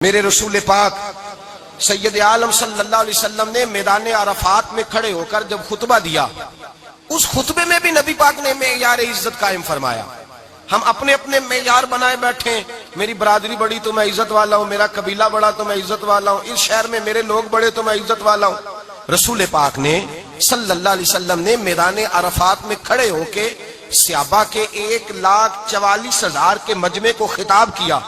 میرے رسول پاک سید عالم صلی اللہ علیہ وسلم نے میدان عرفات میں کھڑے ہو کر جب خطبہ دیا، اس خطبے میں بھی نبی پاک نے معیار عزت قائم فرمایا۔ ہم اپنے اپنے معیار بنائے بیٹھے، میری برادری بڑی تو میں عزت والا ہوں، میرا قبیلہ بڑا تو میں عزت والا ہوں، اس شہر میں میرے لوگ بڑے تو میں عزت والا ہوں۔ رسول پاک نے صلی اللہ علیہ وسلم نے میدان عرفات میں کھڑے ہو کے صحابہ کے 1,44,000 کے مجمع کو خطاب کیا،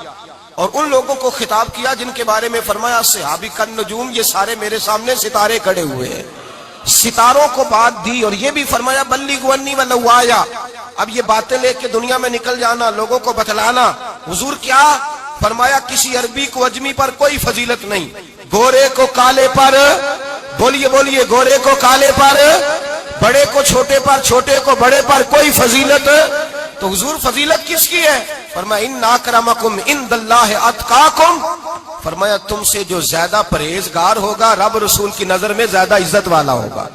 اور ان لوگوں کو خطاب کیا جن کے بارے میں فرمایا صحابی کن نجوم، یہ سارے میرے سامنے ستارے کھڑے ہوئے ہیں۔ ستاروں کو بات دی اور یہ بھی فرمایا بلغوا انی ولو آیا، اب یہ باتیں لے کے دنیا میں نکل جانا، لوگوں کو بتلانا۔ حضور کیا فرمایا؟ کسی عربی کو اجمی پر کوئی فضیلت نہیں، گورے کو کالے پر، بولیے بولیے، گورے کو کالے پر، بڑے کو چھوٹے پر، چھوٹے کو بڑے پر کوئی فضیلت۔ تو حضور فضیلت کس کی ہے؟ فرمایا ان اکرمکم عند اللہ اتقاکم، فرمایا تم سے جو زیادہ پرہیزگار ہوگا رب رسول کی نظر میں زیادہ عزت والا ہوگا۔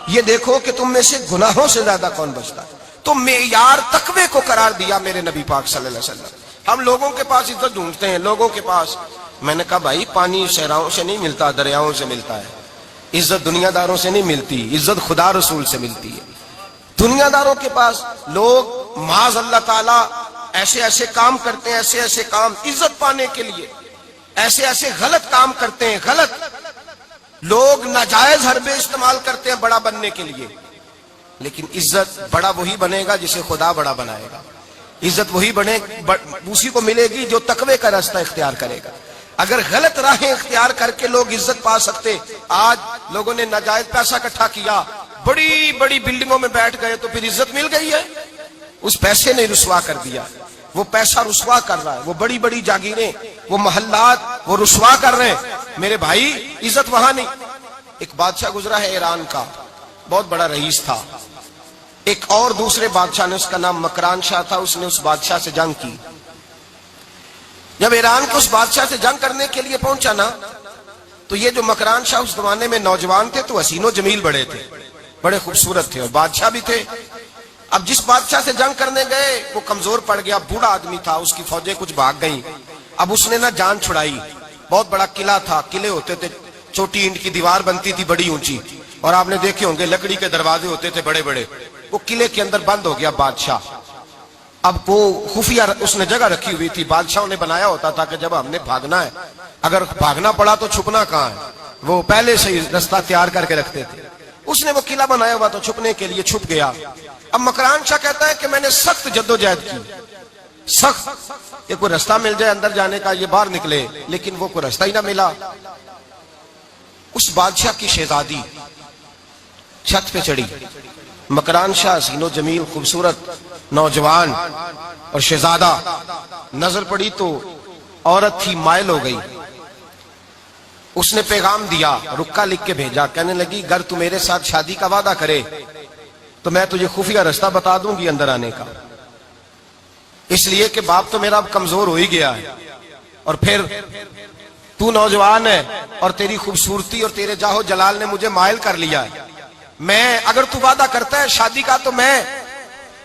یہ دیکھو کہ تم میں سے گناہوں سے زیادہ کون بچتا ہے۔ تو معیار تقوی کو قرار دیا میرے نبی پاک صلی اللہ علیہ وسلم۔ ہم لوگوں کے پاس عزت ڈھونڈتے ہیں، لوگوں کے پاس، میں نے کہا بھائی پانی صحراؤں سے نہیں ملتا، دریاؤں سے ملتا ہے۔ عزت دنیا داروں سے نہیں ملتی، عزت خدا رسول سے ملتی ہے۔ دنیا داروں کے پاس لوگ معاذ اللہ تعالی ایسے ایسے کام کرتے ہیں، ایسے ایسے کام عزت پانے کے لیے، ایسے ایسے غلط کام کرتے ہیں، غلط لوگ ناجائز حربے استعمال کرتے ہیں بڑا بننے کے لیے۔ لیکن عزت بڑا وہی بنے گا جسے خدا بڑا بنائے گا، عزت وہی بنے اسی کو ملے گی جو تقوی کا راستہ اختیار کرے گا۔ اگر غلط راہیں اختیار کر کے لوگ عزت پا سکتے، آج لوگوں نے ناجائز پیسہ اکٹھا کیا، بڑی بڑی بلڈنگوں میں بیٹھ گئے تو پھر عزت مل گئی ہے؟ اس پیسے نے رسوا کر دیا، وہ پیسہ رسوا کر رہا ہے، وہ بڑی بڑی جاگیریں، وہ محلات وہ رسوا کر رہے ہیں۔ میرے بھائی عزت وہاں نہیں۔ ایک بادشاہ گزرا ہے ایران کا، بہت بڑا رئیس تھا۔ ایک اور دوسرے بادشاہ نے، اس کا نام مکران شاہ تھا، اس نے اس بادشاہ سے جنگ کی۔ جب ایران کو اس بادشاہ سے جنگ کرنے کے لیے پہنچا نا، تو یہ جو مکران شاہ اس زمانے میں نوجوان تھے تو حسین و جمیل بڑے تھے، بڑے خوبصورت تھے، اور بادشاہ بھی تھے۔ اب جس بادشاہ سے جنگ کرنے گئے وہ کمزور پڑ گیا، بوڑھا آدمی تھا، اس کی فوجیں کچھ بھاگ گئیں۔ اب اس نے نا جان چھڑائی، بہت بڑا قلعہ تھا، قلعے ہوتے تھے، چھوٹی اینٹ کی دیوار بنتی تھی بڑی اونچی، اور آپ نے دیکھے ہوں گے لکڑی کے دروازے ہوتے تھے بڑے بڑے۔ وہ قلعے کے اندر بند ہو گیا بادشاہ۔ اب وہ خفیہ اس نے جگہ رکھی ہوئی تھی، بادشاہوں نے بنایا ہوتا تھا کہ جب ہم نے بھاگنا ہے، اگر بھاگنا پڑا تو چھپنا کہاں ہے، وہ پہلے سے ہی راستہ تیار کر کے رکھتے تھے۔ اس نے وہ قلعہ بنایا ہوا تو چھپنے کے لیے چھپ گیا۔ اب مکران شاہ کہتا ہے کہ میں نے سخت جدوجہد کی، سخت، کہ کوئی راستہ مل جائے اندر جانے کا، یہ باہر نکلے، لیکن وہ کوئی راستہ ہی نہ ملا۔ اس بادشاہ کی شہزادی چھت پہ چڑھی، مکران شاہ حسین و جمیل خوبصورت نوجوان اور شہزادہ، نظر پڑی تو عورت تھی، مائل ہو گئی۔ اس نے پیغام دیا، رکا لکھ کے بھیجا، کہنے لگی اگر تو میرے ساتھ شادی کا وعدہ کرے تو میں تجھے خفیہ راستہ بتا دوں گی اندر آنے کا، اس لیے کہ باپ تو میرا اب کمزور ہو ہی گیا ہے، اور پھر تو نوجوان ہے اور تیری خوبصورتی اور تیرے جاہو جلال نے مجھے مائل کر لیا ہے۔ میں اگر تو وعدہ کرتا ہے شادی کا تو میں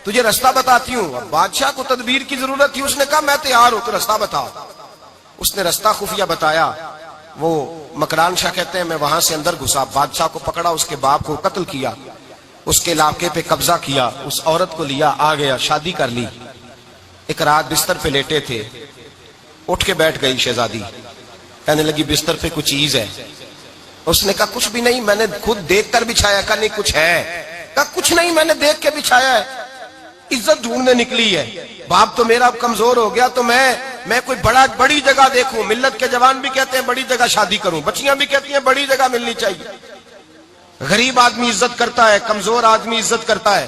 تجھے راستہ بتاتی ہوں۔ اب بادشاہ کو تدبیر کی ضرورت تھی، اس نے کہا میں تیار ہوں، تو راستہ بتا۔ اس نے راستہ خفیہ بتایا۔ وہ مکران شاہ کہتے ہیں میں وہاں سے اندر گھسا، بادشاہ کو پکڑا، اس کے باپ کو قتل کیا، اس کے علاقے پہ قبضہ کیا، اس عورت کو لیا، آ گیا، شادی کر لی۔ ایک رات بستر پہ لیٹے تھے، اٹھ کے بیٹھ گئی شہزادی، کہنے لگی بستر پہ کچھ چیز ہے۔ اس نے کہا کچھ بھی نہیں، میں نے خود دیکھ کر بچھایا۔ کہا نہیں کچھ ہے۔ کہا کچھ نہیں، میں نے دیکھ کے بچھایا ہے، عزت ڈھونڈنے نکلی ہے، باپ تو میرا اب کمزور ہو گیا، تو میں کوئی بڑی جگہ دیکھوں۔ ملت کے جوان بھی کہتے ہیں بڑی جگہ شادی کروں، بچیاں بھی کہتی ہیں بڑی جگہ ملنی چاہیے۔ غریب آدمی عزت کرتا ہے، کمزور آدمی عزت کرتا ہے۔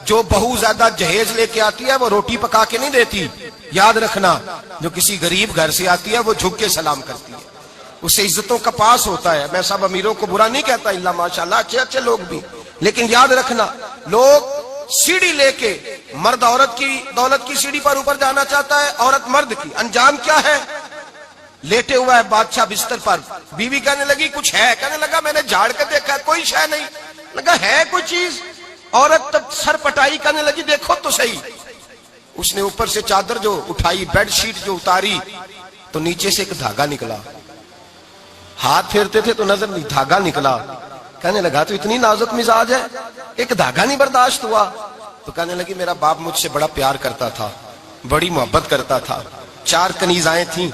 جو بہو زیادہ جہیز لے کے آتی ہے وہ روٹی پکا کے نہیں دیتی، یاد رکھنا، جو کسی غریب گھر سے آتی ہے وہ جھک کے سلام کرتی ہے، اسے عزتوں کا پاس ہوتا ہے۔ میں سب امیروں کو برا نہیں کہتا، اللہ ماشاءاللہ اچھے اچھے لوگ بھی، لیکن یاد رکھنا لوگ سیڑھی لے کے، مرد عورت کی دولت کی سیڑھی پر اوپر جانا چاہتا ہے، عورت مرد کی، انجام کیا ہے؟ لیٹے ہوا ہے بادشاہ بستر پر، بیوی کہنے لگی کچھ ہے، کہنے لگا میں نے جھاڑ کے دیکھا ہے کوئی شے نہیں، لگا ہے کوئی چیز، عورت تب سر پٹائی، کہنے لگی دیکھو تو صحیح۔ اس نے اوپر سے چادر جو اٹھائی، بیڈ شیٹ جو اتاری، تو نیچے سے ایک دھاگا نکلا. ہاتھ پھیرتے تھے تو نظر نہیں, دھاگا نکلا. کہنے لگا تو اتنی نازک مزاج ہے, ایک دھاگا نہیں برداشت ہوا. تو کہنے لگی میرا باپ مجھ سے بڑا پیار کرتا تھا, بڑی محبت کرتا تھا. 4 کنیزائیں تھیں.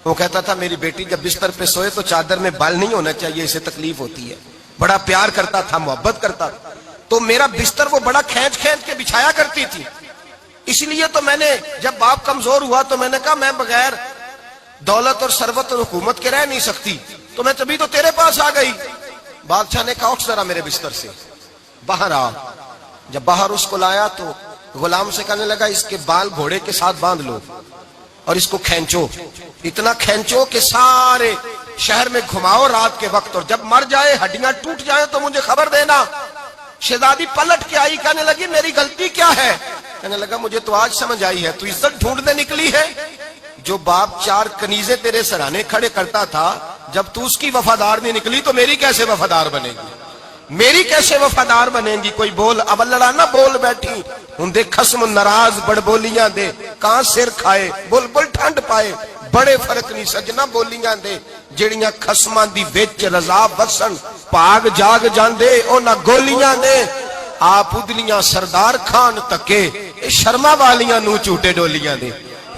وہ کہتا تھا میری بیٹی جب بستر پہ سوئے تو چادر میں بال نہیں ہونا چاہیے, اسے تکلیف ہوتی ہے. بڑا پیار کرتا تھا, محبت کرتا تھا. تو میرا بستر وہ بڑا کھینچ کھینچ کے بچھایا کرتی تھی. اس لیے تو میں نے جب باپ کمزور ہوا تو میں نے کہا میں بغیر دولت اور ثروت اور حکومت کے رہ نہیں سکتی, تو میں تبھی تو تیرے پاس آ گئی. بادشاہ نے کہا اٹھ ذرا میرے بستر سے, باہر آ. جب باہر اس کو لایا تو غلام سے کہنے لگا اس کے بال گھوڑے کے ساتھ باندھ لو اور اس کو کھینچو, اتنا کھینچو کہ سارے شہر میں گھماؤ رات کے وقت, اور جب مر جائے ہڈیاں ٹوٹ جائیں تو مجھے خبر دینا. شہزادی پلٹ کے آئی, کہنے لگی میری غلطی کیا ہے؟ کہنے لگا مجھے تو آج سمجھ آئی ہے, تو عزت ڈھونڈنے نکلی ہے. جو باپ 4 کنیزیں تیرے سرانے کھڑے کرتا تھا, جب تو اس کی وفادار نہیں نکلی تو میری کیسے وفادار بنے گی, میری کیسے وفادار بنے گی؟ کوئی بول اب لڑانا بول بیٹھی ہوں دے خصم ناراض بڑ بولیاں دے, کہاں سر کھائے بول بول ٹھنڈ پائے. بڑے فرق نہیں سجنا بولیاں دے جڑیاں خصماں دی وچ رضا وسن, پاگ جاگ جاندے او نہ گولیاں دے. آپ ادلیاں سردار خان تکے شرما والیاں نو چوٹے ڈولیاں دے.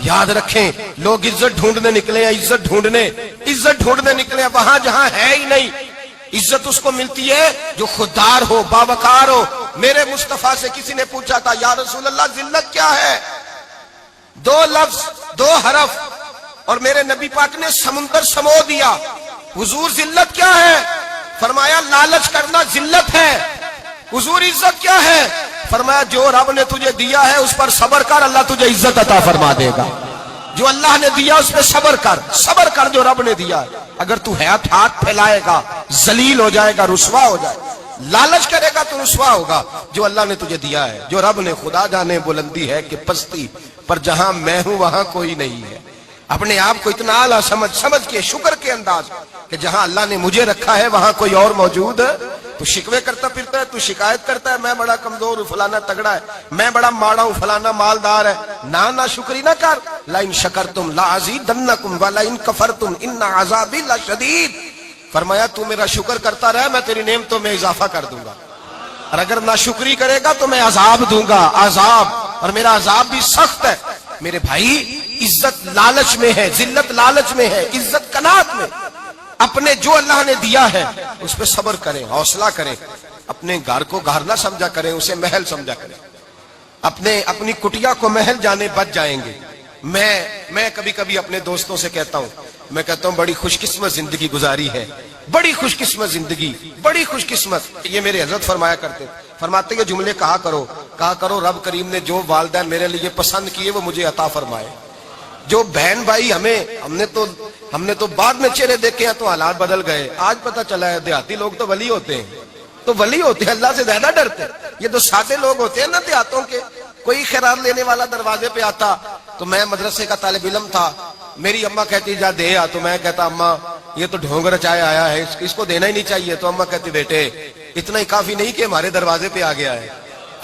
یاد رکھیں لوگ عزت ڈھونڈنے نکلے ہیں, عزت ڈھونڈنے نکلے ہیں وہاں جہاں ہے ہی نہیں. عزت اس کو ملتی ہے جو خوددار ہو, باوقار ہو. میرے مصطفیٰ سے کسی نے پوچھا تھا یا رسول اللہ ذلت کیا ہے؟ 2 لفظ 2 حرف اور میرے نبی پاک نے سمندر سمو دیا. حضور ذلت کیا ہے؟ فرمایا لالچ کرنا ذلت ہے. حضور عزت کیا ہے؟ فرمایا جو رب نے تجھے دیا ہے اس پر صبر کر, اللہ تجھے عزت عطا فرما دے گا. جو اللہ نے دیا اس پہ صبر کر جو رب نے دیا. اگر تو ہاتھ پھیلائے گا ذلیل ہو جائے گا, رسوا ہو جائے گا. لالچ کرے گا تو رسوا ہوگا. جو اللہ نے تجھے دیا ہے, جو رب نے, خدا جانے بلندی ہے کہ پستی, پر جہاں میں ہوں وہاں کوئی نہیں ہے. اپنے آپ کو اتنا اعلیٰ سمجھ کے شکر کے انداز کہ جہاں اللہ نے مجھے رکھا ہے وہاں کوئی اور موجود. تو شکوے کرتا پھرتا ہے, تو شکایت کرتا ہے میں بڑا کمزور ہوں, فلانا تگڑا ہے, میں بڑا ماڑا ہوں, فلانا مالدار ہے. نہ شکری نہ کر. لئن شکرتم لازیدنکم ولئن کفرتم ان عذابی لشدید. فرمایا تو میرا شکر کرتا رہے, میں تیری نعمتوں میں اضافہ کر دوں گا, اور اگر نہ شکری کرے گا تو میں عذاب دوں گا, عذاب, اور میرا عذاب بھی سخت ہے. میرے بھائی عزت لالچ میں ہے, ذلت لالچ میں ہے, عزت قناعت میں. اپنے جو اللہ نے دیا ہے اس پہ صبر کریں, حوصلہ کریں. اپنے گھر کو گھر نہ سمجھا کریں, اسے محل سمجھا کریں. اپنی کٹیا کو محل جانے بچ جائیں گے. میں کبھی کبھی اپنے دوستوں سے کہتا ہوں بڑی خوش قسمت زندگی گزاری ہے, بڑی خوش قسمت زندگی, بڑی خوش قسمت. یہ میرے حضرت فرمایا کرتے, فرماتے یہ جملے کہا کرو رب کریم نے جو والدین میرے لیے پسند کیے وہ مجھے عطا فرمائے. جو بہن بھائی ہم نے تو بعد میں چہرے دیکھے ہیں تو حالات بدل گئے. آج پتہ چلا ہے دیہاتی لوگ تو ولی ہوتے ہیں, اللہ سے زیادہ ڈرتے ہیں. یہ تو سادے لوگ ہوتے ہیں نا دیہاتوں کے. کوئی خیرات لینے والا دروازے پہ آتا تو میں مدرسے کا طالب علم تھا, میری اماں کہتی جا دے آ, تو میں کہتا اماں یہ تو ڈھونگ رچائے آیا ہے, اس کو دینا ہی نہیں چاہیے. تو اماں کہتی بیٹے اتنا ہی کافی نہیں کہ ہمارے دروازے پہ آ گیا ہے.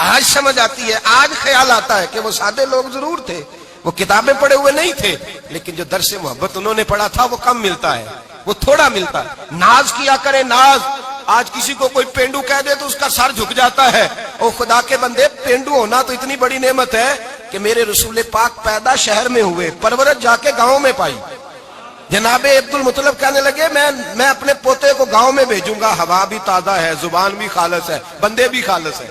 آج سمجھ آتی ہے, آج خیال آتا ہے کہ وہ سادے لوگ ضرور تھے, وہ کتابیں پڑھے ہوئے نہیں تھے, لیکن جو درس محبت انہوں نے پڑھا تھا وہ کم ملتا ہے, وہ تھوڑا ملتا ہے. ناز کیا کرے, ناز. آج کسی کو کوئی پینڈو کہہ دے تو اس کا سر جھک جاتا ہے. او خدا کے بندے, پینڈو ہونا تو اتنی بڑی نعمت ہے کہ میرے رسول پاک پیدا شہر میں ہوئے, پرورش جا کے گاؤں میں پائی. جناب عبد المطلب کہنے لگے میں اپنے پوتے کو گاؤں میں بھیجوں گا, ہوا بھی تازہ ہے, زبان بھی خالص ہے, بندے بھی خالص ہے.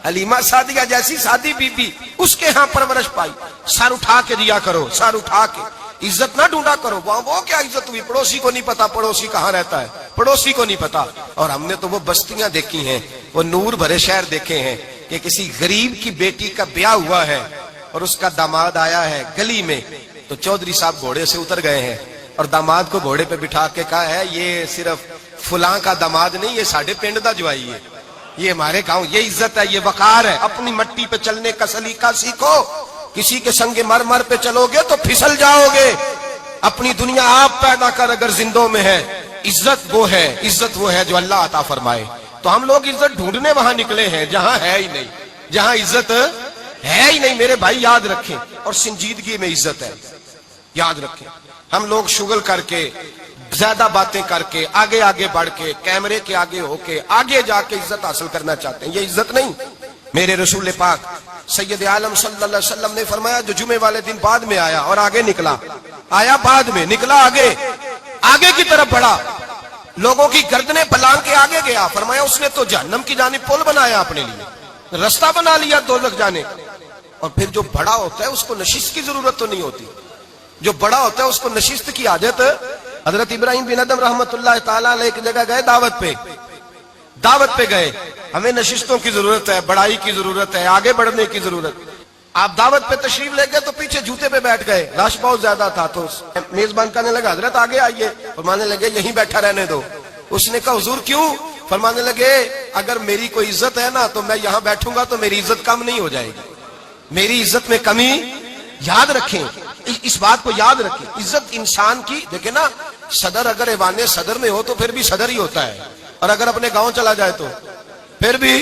حلیمہ سعدیہ جیسی سادی بی بی, اس کے ہاں پرورش پائی. سر اٹھا کے دیا کرو, سر اٹھا کے. عزت نہ ڈھونڈا کرو, وہ کیا عزت ہوئی, پڑوسی کو نہیں پتا پڑوسی کہاں رہتا ہے, پڑوسی کو نہیں پتا. اور ہم نے تو وہ بستیاں دیکھی ہیں, وہ نور بھرے شہر دیکھے ہیں کہ کسی غریب کی بیٹی کا بیاہ ہوا ہے اور اس کا داماد آیا ہے گلی میں, تو چودھری صاحب گھوڑے سے اتر گئے ہیں اور داماد کو گھوڑے پہ بٹھا کے کہا ہے یہ صرف فلاں کا داماد نہیں, یہ ساڑھے پنڈ دا جوائی ہے, یہ ہمارے گاؤں, یہ عزت ہے, یہ وقار ہے. اپنی مٹی پہ چلنے کا سلیقہ سیکھو, کسی کے سنگ مرمر پہ چلو گے تو پھسل جاؤ گے. اپنی دنیا آپ پیدا کر اگر زندوں میں ہے. عزت وہ ہے جو اللہ عطا فرمائے. تو ہم لوگ عزت ڈھونڈنے وہاں نکلے ہیں جہاں ہے ہی نہیں, جہاں عزت ہے ہی نہیں. میرے بھائی یاد رکھیں, اور سنجیدگی میں عزت ہے, یاد رکھیں. ہم لوگ شغل کر کے زیادہ باتیں کر کے آگے آگے بڑھ کے کیمرے کے آگے ہو کے آگے جا کے عزت حاصل کرنا چاہتے ہیں. یہ عزت نہیں. میرے رسول پاک سید عالم صلی اللہ علیہ وسلم نے فرمایا جو جمعے والے دن بعد میں آیا اور آگے نکلا, آیا بعد میں, نکلا آگے کی طرف بڑھا, لوگوں کی گردنیں پلانگ کے آگے گیا, فرمایا اس نے تو جہنم کی جانب پل بنایا اپنے لیے, رستہ بنا لیا دوزخ جانے. اور پھر جو بڑا ہوتا ہے اس کو نشست کی ضرورت تو نہیں ہوتی. جو بڑا ہوتا ہے اس کو نشست کی حاجت. حضرت ابراہیم بن ادم رحمت اللہ تعالیٰ علیہ ایک جگہ گئے دعوت پہ گئے. ہمیں نشستوں کی ضرورت ہے, بڑائی کی ضرورت ہے, آگے بڑھنے کی ضرورت. آپ دعوت پہ تشریف لے گئے تو پیچھے جوتے پہ بیٹھ گئے, رش بہت زیادہ تھا. تو میزبان کہنے لگا حضرت آگے آئیے, فرمانے لگے یہیں بیٹھا رہنے دو. اس نے کہا حضور کیوں؟ فرمانے لگے اگر میری کوئی عزت ہے نا تو میں یہاں بیٹھوں گا تو میری عزت کم نہیں ہو جائے گی, میری عزت میں کمی. یاد رکھیں, اس بات کو یاد رکھیں. عزت انسان کی, دیکھیں نا, صدر اگر ایوان صدر میں ہو تو پھر بھی صدر ہی ہوتا ہے, اور اگر اپنے گاؤں چلا جائے تو پھر بھی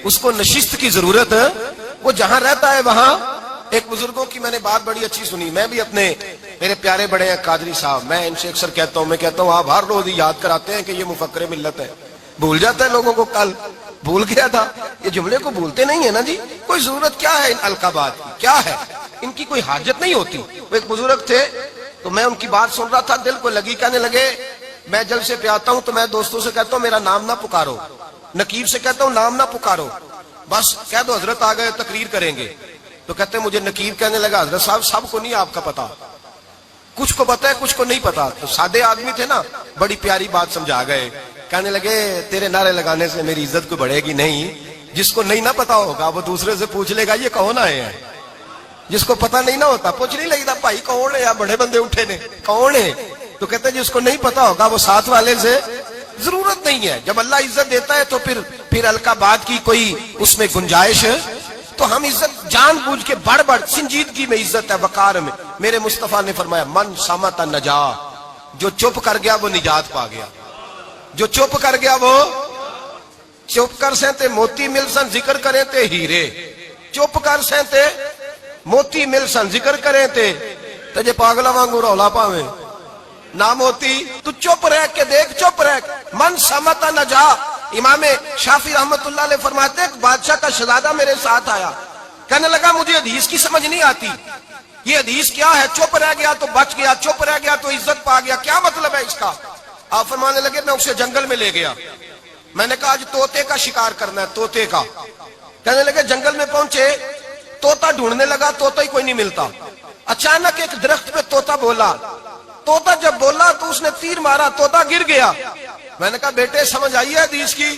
اس کو نشست کی ضرورت ہے. وہ جہاں رہتا ہے وہاں. ایک بزرگوں کی میں نے بات بڑی اچھی سنی. میں بھی اپنے میرے پیارے بڑے ہیں قادری صاحب, میں ان سے اکثر کہتا ہوں, میں کہتا ہوں آپ ہر روز یاد کراتے ہیں کہ یہ مفکر ملت ہے. بھول جاتا ہے لوگوں کو, کل بھول گیا تھا. یہ جملے کو بھولتے نہیں ہے نا جی. کوئی ضرورت کیا ہے ان القابات کی, کیا ہے ان کی کوئی حاجت نہیں ہوتی. وہ ایک بزرگ تھے تو میں ان کی بات سن رہا تھا, دل کو لگی. کہنے لگے میں جلسے پہ آتا ہوں تو میں دوستوں سے کہتا ہوں میرا نام نہ پکارو, نقیب سے کہتا ہوں نام نہ پکارو, بس کہہ دو حضرت آ گئے تقریر کریں گے. تو کہتے ہیں مجھے نقیب کہنے لگا حضرت صاحب سب کو نہیں آپ کا پتا, کچھ کو پتا ہے کچھ کو نہیں پتا. تو سادے آدمی تھے نا, بڑی پیاری بات سمجھا گئے. کہنے لگے تیرے نعرے لگانے سے میری عزت کو بڑھے گی نہیں. جس کو نہیں نہ پتا ہوگا وہ دوسرے سے پوچھ لے گا یہ کون آئے ہیں. جس کو پتا نہیں نہ ہوتا پوچھ نہیں لگتا بھائی کون ہے, یا بڑے بندے اٹھے نے کون ہے. تو کہتے ہیں جس کو نہیں پتا ہوگا وہ ساتھ والے سے ضرورت نہیں ہے. جب اللہ عزت دیتا ہے تو پھر القابات کی کوئی اس میں گنجائش. تو ہم عزت جان بوجھ کے بڑھ سنجیدگی میں عزت ہے, وقار میں. میرے مصطفیٰ نے فرمایا من صمت نجا, جو چپ کر گیا وہ نجات پا گیا. جو چپ کر گیا وہ چپ کر سہتے موتی مل سن ذکر کریں تے ہیرے, چپ کر سہتے موتی مل سن ذکر کریں تے جے پاگلا وانگو رولا پاویں نہ موتی. تو چپ رہ کے دیکھ, چپ رہ. من صمت نجا. امام شافعی رحمت اللہ علیہ فرماتے ہیں بادشاہ کا شہزادہ میرے ساتھ آیا, کہنے لگا مجھے حدیث کی سمجھ نہیں آتی, یہ حدیث کیا ہے؟ چپ رہ گیا تو بچ گیا, چپ رہ گیا تو عزت پا گیا, کیا مطلب ہے اس کا؟ آپ فرمانے لگے میں اسے جنگل میں لے گیا, میں نے کہا آج طوطے کا شکار کرنا ہے, طوطے کا. کہنے لگے جنگل میں پہنچے, طوطا ڈھونڈنے لگا, طوطا ہی کوئی نہیں ملتا. اچانک ایک درخت پہ طوطا بولا, طوطا جب بولا تو اس نے تیر مارا, طوطا گر گیا. میں نے کہا بیٹے سمجھ آئی ہے حدیث کی؟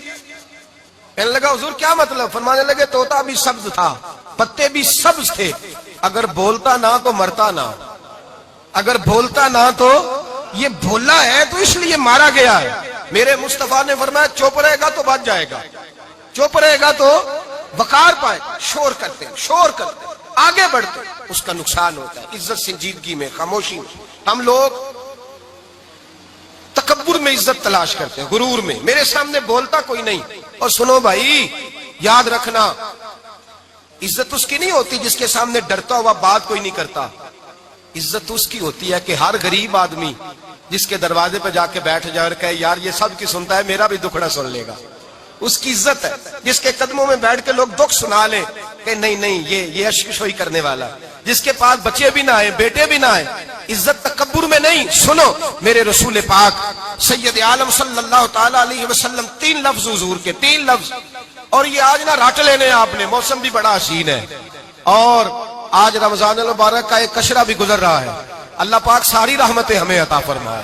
کہنے لگا حضور کیا مطلب؟ فرمانے لگے طوطا بھی سبز تھا, پتے بھی سبز تھے, اگر بولتا نہ تو مرتا نہ, اگر بولتا نہ تو یہ بولا ہے تو اس لیے مارا گیا ہے. میرے مصطفیٰ نے فرمایا چپ رہے گا تو بچ جائے گا, چپ رہے گا تو وقار پائے. شور کرتے آگے بڑھتے اس کا نقصان ہوتا ہے. عزت سنجیدگی میں, خاموشی میں. ہم لوگ تکبر میں عزت تلاش کرتے ہیں, غرور میں. میرے سامنے بولتا کوئی نہیں. اور سنو بھائی یاد رکھنا, عزت اس کی نہیں ہوتی جس کے سامنے ڈرتا ہوا بات کوئی نہیں کرتا. عزت اس کی ہوتی ہے کہ ہر غریب آدمی جس کے دروازے پہ جا کے بیٹھ جائے اور کہے یار یہ سب کی سنتا ہے, میرا بھی دکھڑا سن لے گا, اس کی عزت ہے. جس کے قدموں میں بیٹھ کے لوگ دکھ سنا لیں کہ نہیں یہ اشکشوئی کرنے والا, جس کے پاس بچے بھی نہ آئے, بیٹے بھی نہ آئے. عزت تکبر میں نہیں. سنو میرے رسول پاک سید عالم صلی اللہ تعالی علیہ وسلم 3 لفظ حضور کے, 3 لفظ. اور یہ آج نہ رٹ لینے آپ نے, موسم بھی بڑا حسین ہے اور آج رمضان المبارک کا ایک کشرہ بھی گزر رہا ہے. اللہ پاک ساری رحمتیں ہمیں عطا فرمائے,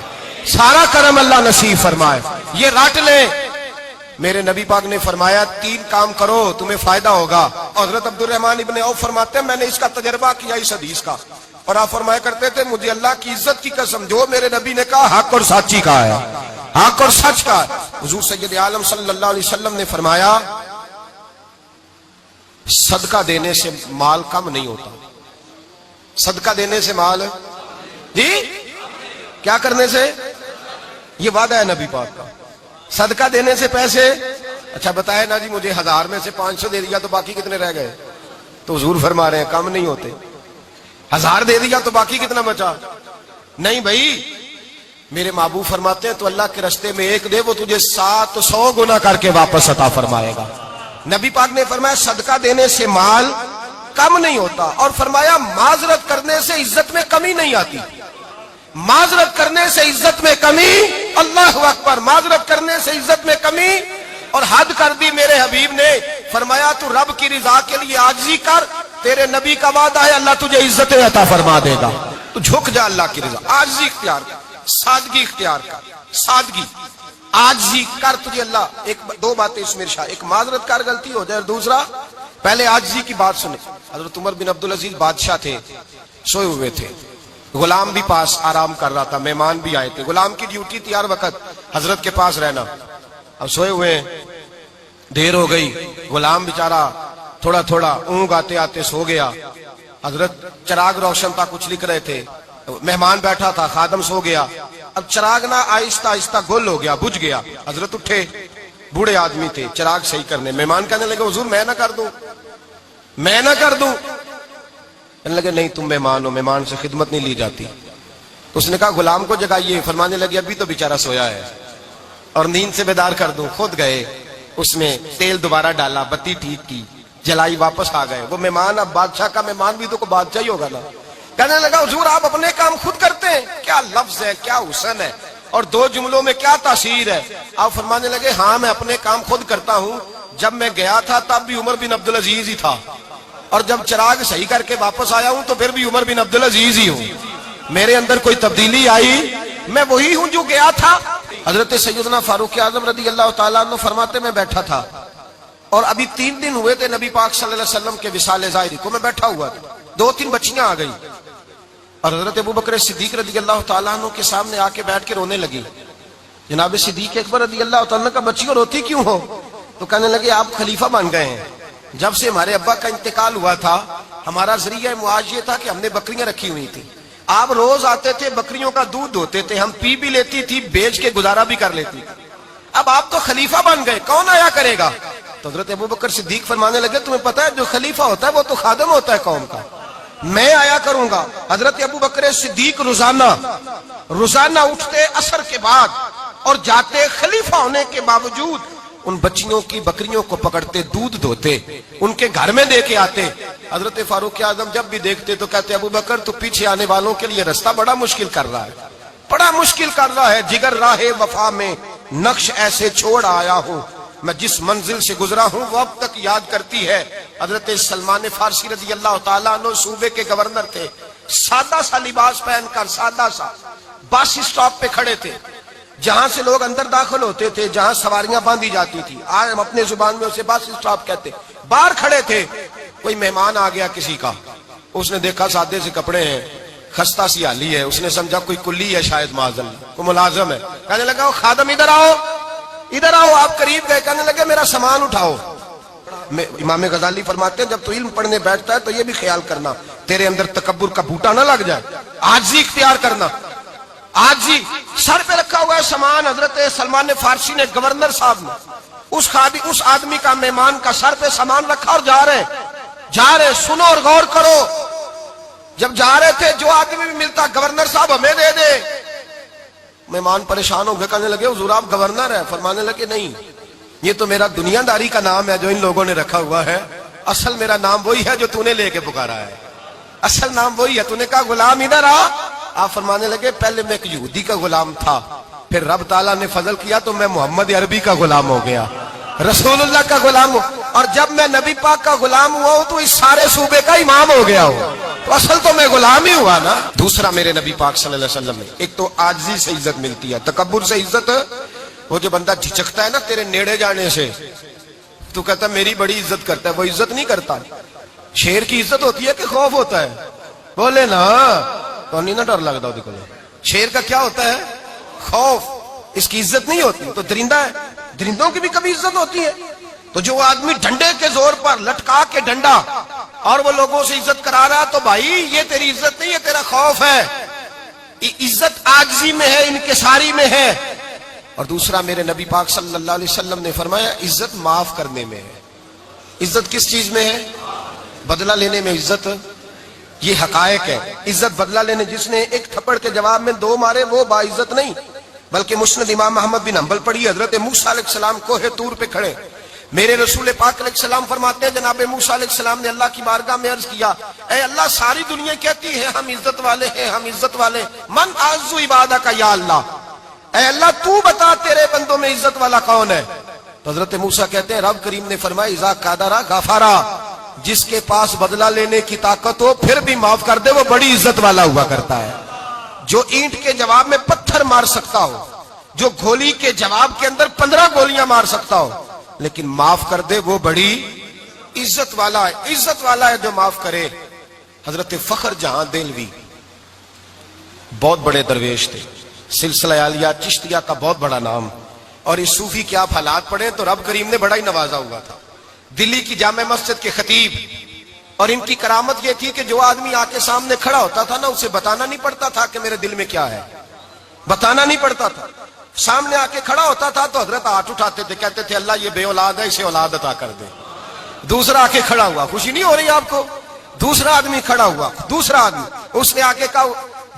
سارا کرم اللہ نصیب فرمائے. یہ رٹ لیں. میرے نبی پاک نے فرمایا 3 کام کرو تمہیں فائدہ ہوگا. حضرت عبد الرحمن ابن عوف فرماتے ہیں میں نے اس کا تجربہ کیا اس حدیث کا, اور آپ فرمایا کرتے تھے مجھے اللہ کی عزت کی قسم جو میرے نبی نے کہا حق اور سچی کا ہے, حق اور سچ کا ہے. حضور سید عالم صلی اللہ علیہ وسلم نے فرمایا صدقہ دینے سے مال کم نہیں ہوتا. صدقہ دینے سے مال, جی کیا کرنے سے؟ یہ وعدہ ہے نبی پاک کا. صدقہ دینے سے پیسے, اچھا بتائے نا جی مجھے 1000 میں سے 500 دے دیا تو باقی کتنے رہ گئے؟ تو حضور فرما رہے ہیں کم نہیں ہوتے. 1000 دے دیا تو باقی کتنا بچا؟ نہیں بھائی، میرے محبوب فرماتے ہیں تو اللہ کے راستے میں ایک دے وہ تجھے 700 گنا کر کے واپس عطا فرمائے گا۔ نبی پاک نے فرمایا صدقہ دینے سے مال کم نہیں ہوتا، اور فرمایا معذرت کرنے سے عزت میں کمی نہیں آتی۔ معذرت کرنے سے عزت میں کمی، اللہ اکبر، معذرت کرنے سے عزت میں کمی، اور حد کر دی میرے حبیب نے، فرمایا تو رب کی رضا کے لیے عاجزی کر، تیرے نبی کا وعدہ ہے اللہ تجھے عزت عطا فرما دے گا۔ تو جھک جا اللہ کی رضا، عاجزی اختیار کر، سادگی اختیار کر، سادگی عاجزی کر، تجھے اللہ دو باتیں اس میں ارشاد، ایک معذرت کر غلطی ہو جائے، اور دوسرا پہلے عاجزی کی بات سنے۔ حضرت عمر بن عبدالعزیز بادشاہ تھے، سوئے ہوئے تھے، غلام بھی پاس آرام کر رہا تھا، مہمان بھی آئے تھے، غلام کی ڈیوٹی تھی ہر وقت حضرت کے پاس رہنا۔ اب سوئے ہوئے ہیں، دیر ہو گئی، غلام بیچارہ تھوڑا تھوڑا اونگ آتے آتے سو گیا۔ حضرت چراغ روشن تھا، کچھ لکھ رہے تھے، مہمان بیٹھا تھا، خادم سو گیا۔ اب چراغ نہ آہستہ آہستہ گل ہو گیا، بجھ گیا۔ حضرت اٹھے، بوڑھے آدمی تھے، چراغ صحیح کرنے، مہمان کہنے لگے حضور میں نہ کر دوں، میں نہ کر دوں۔ کہنے لگے نہیں تم مہمان ہو، مہمان سے خدمت نہیں لی جاتی۔ اس نے کہا غلام کو جگائیے، فرمانے لگے ابھی تو بیچارہ سویا ہے اور نیند سے بیدار کر دوں۔ خود گئے، اس میں تیل دوبارہ ڈالا، بتی ٹھیک کی، جلائی، واپس آ گئے۔ وہ مہمان اب بادشاہ کا مہمان بھی تو کوئی بادشاہ ہی ہوگا نا۔ کہنے لگا حضور آپ اپنے کام خود کرتے ہیں، کیا لفظ ہے، کیا حسن ہے، اور دو جملوں میں کیا تاثیر ہے۔ آپ فرمانے لگے ہاں میں اپنے کام خود کرتا ہوں، جب میں گیا تھا تب بھی عمر بن عبدالعزیز ہی تھا، اور جب چراغ صحیح کر کے واپس آیا ہوں تو پھر بھی عمر بن عبدالعزیز ہی ہوں، میرے اندر کوئی تبدیلی آئی، میں وہی ہوں جو گیا تھا۔ حضرت سیدنا فاروق اعظم رضی اللہ تعالیٰ عنہ فرماتے میں بیٹھا تھا، اور ابھی 3 دن ہوئے تھے نبی پاک صلی اللہ علیہ وسلم کے وصال ظاہری کو، میں بیٹھا ہوا تھا، 2-3 بچیاں آ گئی، اور حضرت ابوبکر صدیق رضی اللہ تعالیٰ عنہ کے سامنے آ کے بیٹھ کے رونے لگی۔ جناب صدیق اکبر رضی اللہ تعالیٰ عنہ کا بچیوں روتی کیوں ہو؟ تو کہنے لگے آپ خلیفہ بن گئے ہیں، جب سے ہمارے ابا کا انتقال ہوا تھا ہمارا ذریعہ معاش یہ تھا کہ ہم نے بکریاں رکھی ہوئی تھی، آپ روز آتے تھے، بکریوں کا دودھ دھوتے تھے، ہم پی بھی لیتی تھی، بیچ کے گزارا بھی کر لیتی تھی، اب آپ تو خلیفہ بن گئے، کون آیا کرے گا؟ تو حضرت ابوبکر صدیق فرمانے لگے تمہیں پتہ ہے جو خلیفہ ہوتا ہے وہ تو خادم ہوتا ہے قوم کا، میں آیا کروں گا۔ حضرت ابوبکر صدیق روزانہ اٹھتے عصر کے بعد اور جاتے، خلیفہ ہونے کے باوجود ان بچیوں کی بکریوں کو پکڑتے، دودھ دھوتے، ان کے گھر میں دے کے آتے۔ حضرت فاروق اعظم جب بھی دیکھتے تو کہتے ابوبکر تو پیچھے آنے والوں کے لیے رستہ بڑا مشکل کر رہا ہے، بڑا مشکل کر رہا ہے، جگر راہ وفا میں نقش ایسے چھوڑ آیا ہوں، میں جس منزل سے گزرا ہوں وہ اب تک یاد کرتی ہے۔ حضرت سلمان فارسی رضی اللہ تعالیٰ عنہ صوبے کے گورنر تھے، سادہ سا لباس پہن کر، سادہ سا، بس اسٹاپ پہ کھڑے تھے، جہاں سے لوگ اندر داخل ہوتے تھے، جہاں سواریاں باندھی جاتی تھی، آج ہم اپنے زبان میں اسے بس اسٹاپ کہتے، باہر کھڑے تھے۔ کوئی مہمان آ گیا کسی کا، اس نے دیکھا سادے سے کپڑے ہیں، خستہ سی حالی ہے، اس نے سمجھا کوئی کلی ہے، شاید معذل کوئی ملازم ہے، کہنے لگا وہ خادم ادھر آؤ، ادھر آؤ۔ آپ قریب گئے، کہنے لگے میرا سامان اٹھاؤ۔ امام غزالی فرماتے ہیں جب تو علم پڑھنے بیٹھتا ہے تو یہ بھی خیال کرنا تیرے اندر تکبر کا بوٹا نہ لگ جائے، عاجزی اختیار کرنا، عاجزی۔ سر پہ رکھا ہوا ہے سامان، حضرت سلمان فارسی نے، گورنر صاحب نے، اس آدمی کا، مہمان کا سر پہ سامان رکھا اور جا رہے، سنو اور غور کرو، جب جا رہے تھے جو آدمی بھی ملتا گورنر صاحب ہمیں دے دے۔ مہمان پریشان ہو گئے، کہنے لگے حضور آپ گورنر ہیں؟ فرمانے لگے نہیں، یہ تو میرا دنیا داری کا نام ہے جو ان لوگوں نے رکھا ہوا ہے، اصل میرا نام وہی ہے جو تو نے لے کے پکارا ہے، اصل نام وہی ہے۔ تو نے کہا غلام ادھر آ، آپ فرمانے لگے پہلے میں ایک یہودی کا غلام تھا، پھر رب تعالیٰ نے فضل کیا تو میں محمد عربی کا غلام ہو گیا، رسول اللہ کا غلام ہوں، اور جب میں نبی پاک کا غلام ہوا ہوں تو اس سارے صوبے کا امام ہو گیا ہوں، تو اصل تو میں غلام ہی ہوا نا۔ دوسرا میرے نبی پاک صلی اللہ علیہ وسلم نے، ایک تو عاجزی سے عزت ملتی ہے، تکبر سے عزت، وہ جو بندہ جھجکتا ہے نا تیرے نیڑے جانے سے، تو کہتا ہے میری بڑی عزت کرتا ہے، وہ عزت نہیں کرتا۔ شیر کی عزت ہوتی ہے کہ خوف ہوتا ہے؟ بولے نا، تو نہیں نا ڈر لگتا وہ، شیر کا کیا ہوتا ہے؟ خوف، اس کی عزت نہیں ہوتی۔ تو درندہ ہے، درندوں کی بھی کبھی عزت ہوتی ہے؟ تو جو آدمی ڈنڈے کے زور پر لٹکا کے ڈنڈا اور وہ لوگوں سے عزت کرا رہا، تو بھائی یہ تیری عزت نہیں ہے، تیرا خوف ہے۔ عزت عاجزی میں ہے، انکساری میں ہے۔ اور دوسرا میرے نبی پاک صلی اللہ علیہ وسلم نے فرمایا عزت معاف کرنے میں ہے۔ عزت کس چیز میں ہے؟ بدلہ لینے میں عزت، یہ حقائق ہے. عزت بدلہ لینے جس نے ایک تھپڑ کے جواب میں 2 مارے وہ باعزت نہیں، بلکہ مسند امام محمد بن حنبل پڑھی. حضرت موسیٰ علیہ السلام کوہ طور پہ کھڑے، میرے رسول پاک علیہ السلام فرماتے ہیں جناب موسیٰ علیہ السلام نے اللہ کی بارگاہ میں عرض کیا، اے اللہ ساری دنیا کہتی ہے ہم عزت والے ہیں، ہم عزت والے، من اعز عبادک یا اللہ، اے اللہ تو بتا تیرے بندوں میں عزت والا کون ہے؟ تو حضرت موسیٰ کہتے ہیں رب کریم نے فرمایا اذا قادر غفارا، جس کے پاس بدلہ لینے کی طاقت ہو پھر بھی معاف کر دے وہ بڑی عزت والا ہوا کرتا ہے. جو اینٹ کے جواب میں پتھر مار سکتا ہو، جو گولی کے جواب کے اندر 15 گولیاں مار سکتا ہو لیکن معاف کر دے وہ بڑی عزت والا ہے. عزت والا ہے جو معاف کرے. حضرت فخر جہاں دہلوی بہت بڑے درویش تھے، سلسلہ عالیہ چشتیہ کا بہت بڑا نام، اور اس صوفی کے آپ حالات پڑھیں تو رب کریم نے بڑا ہی نوازا ہوا تھا. دلی کی جامع مسجد کے خطیب، اور ان کی کرامت یہ تھی کہ جو آدمی آ کے سامنے کھڑا ہوتا تھا نا اسے بتانا نہیں پڑتا تھا کہ میرے دل میں کیا ہے، بتانا نہیں پڑتا تھا. سامنے آ کے کھڑا ہوتا تھا تو حضرت ہاتھ اٹھاتے تھے، کہتے تھے اللہ یہ بے اولاد ہے اسے اولاد عطا کر دے. دوسرا آ کے کھڑا ہوا، خوشی نہیں ہو رہی آپ کو؟ دوسرا آدمی کھڑا ہوا، دوسرا آدمی اس نے آ کے کہا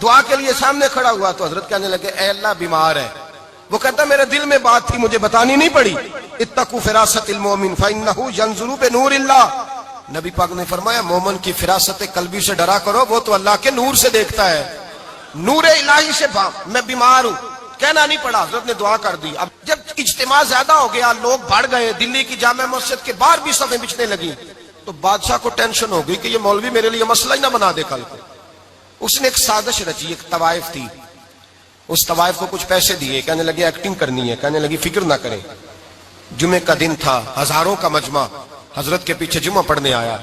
دعا کے لیے سامنے کھڑا ہوا تو حضرت کہنے لگے اے اللہ بیمار ہے. وہ کہتا میرے دل میں بات تھی مجھے بتانی نہیں پڑی. اتقوا فراست المؤمن فانه ينظر بنور اللہ. نبی پاک نے فرمایا مومن کی فراست قلبی سے ڈرا کرو، وہ تو اللہ کے نور سے دیکھتا ہے. نور الہی سے میں بیمار ہوں، کہنا نہیں پڑا، حضرت نے دعا کر دی. اب جب اجتماع زیادہ ہو گیا، لوگ بڑھ گئے، دلی کی جامع مسجد کے باہر بھی صفیں بچھنے لگی، تو بادشاہ کو ٹینشن ہو گئی کہ یہ مولوی میرے لیے مسئلہ ہی نہ بنا دے کل کو. اس نے ایک سازش رچی، ایک طوائف تھی، اس طوائف کو کچھ پیسے دیے، کہنے لگے ایکٹنگ کرنی ہے، کہنے لگی فکر نہ کریں. جمعے کا دن تھا، ہزاروں کا مجمع حضرت کے پیچھے جمعہ پڑھنے آیا.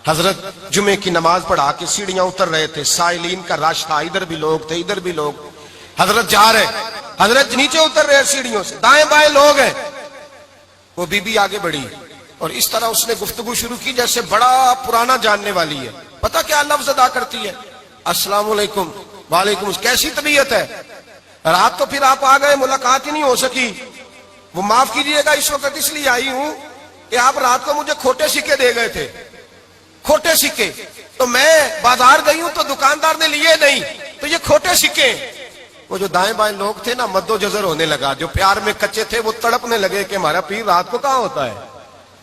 حضرت جمعے کی نماز پڑھا کے سیڑھیاں اتر رہے تھے، سائلین کا رش تھا، ادھر بھی لوگ تھے ادھر بھی لوگ. حضرت جا رہے، حضرت نیچے اتر رہے سیڑھیوں سے، دائیں بائیں لوگ ہیں. وہ بی بی آگے بڑھی اور اس طرح اس نے گفتگو شروع کی جیسے بڑا پرانا جاننے والی ہے. پتہ کیا لفظ ادا کرتی ہے؟ السلام علیکم. وعلیکم. کیسی طبیعت ہے؟ رات تو پھر آپ آ گئے، ملاقات ہی نہیں ہو سکی. وہ معاف کیجئے گا اس وقت اس لیے آئی ہوں کہ آپ رات کو مجھے کھوٹے سکے دے گئے تھے، کھوٹے سکے، تو میں بازار گئی ہوں تو دکاندار نے لیے نہیں، تو یہ کھوٹے سکے. وہ جو دائیں بائیں لوگ تھے نا مد و جزر ہونے لگا، جو پیار میں کچے تھے وہ تڑپنے لگے کہ ہمارا پیر رات کو کہاں ہوتا ہے.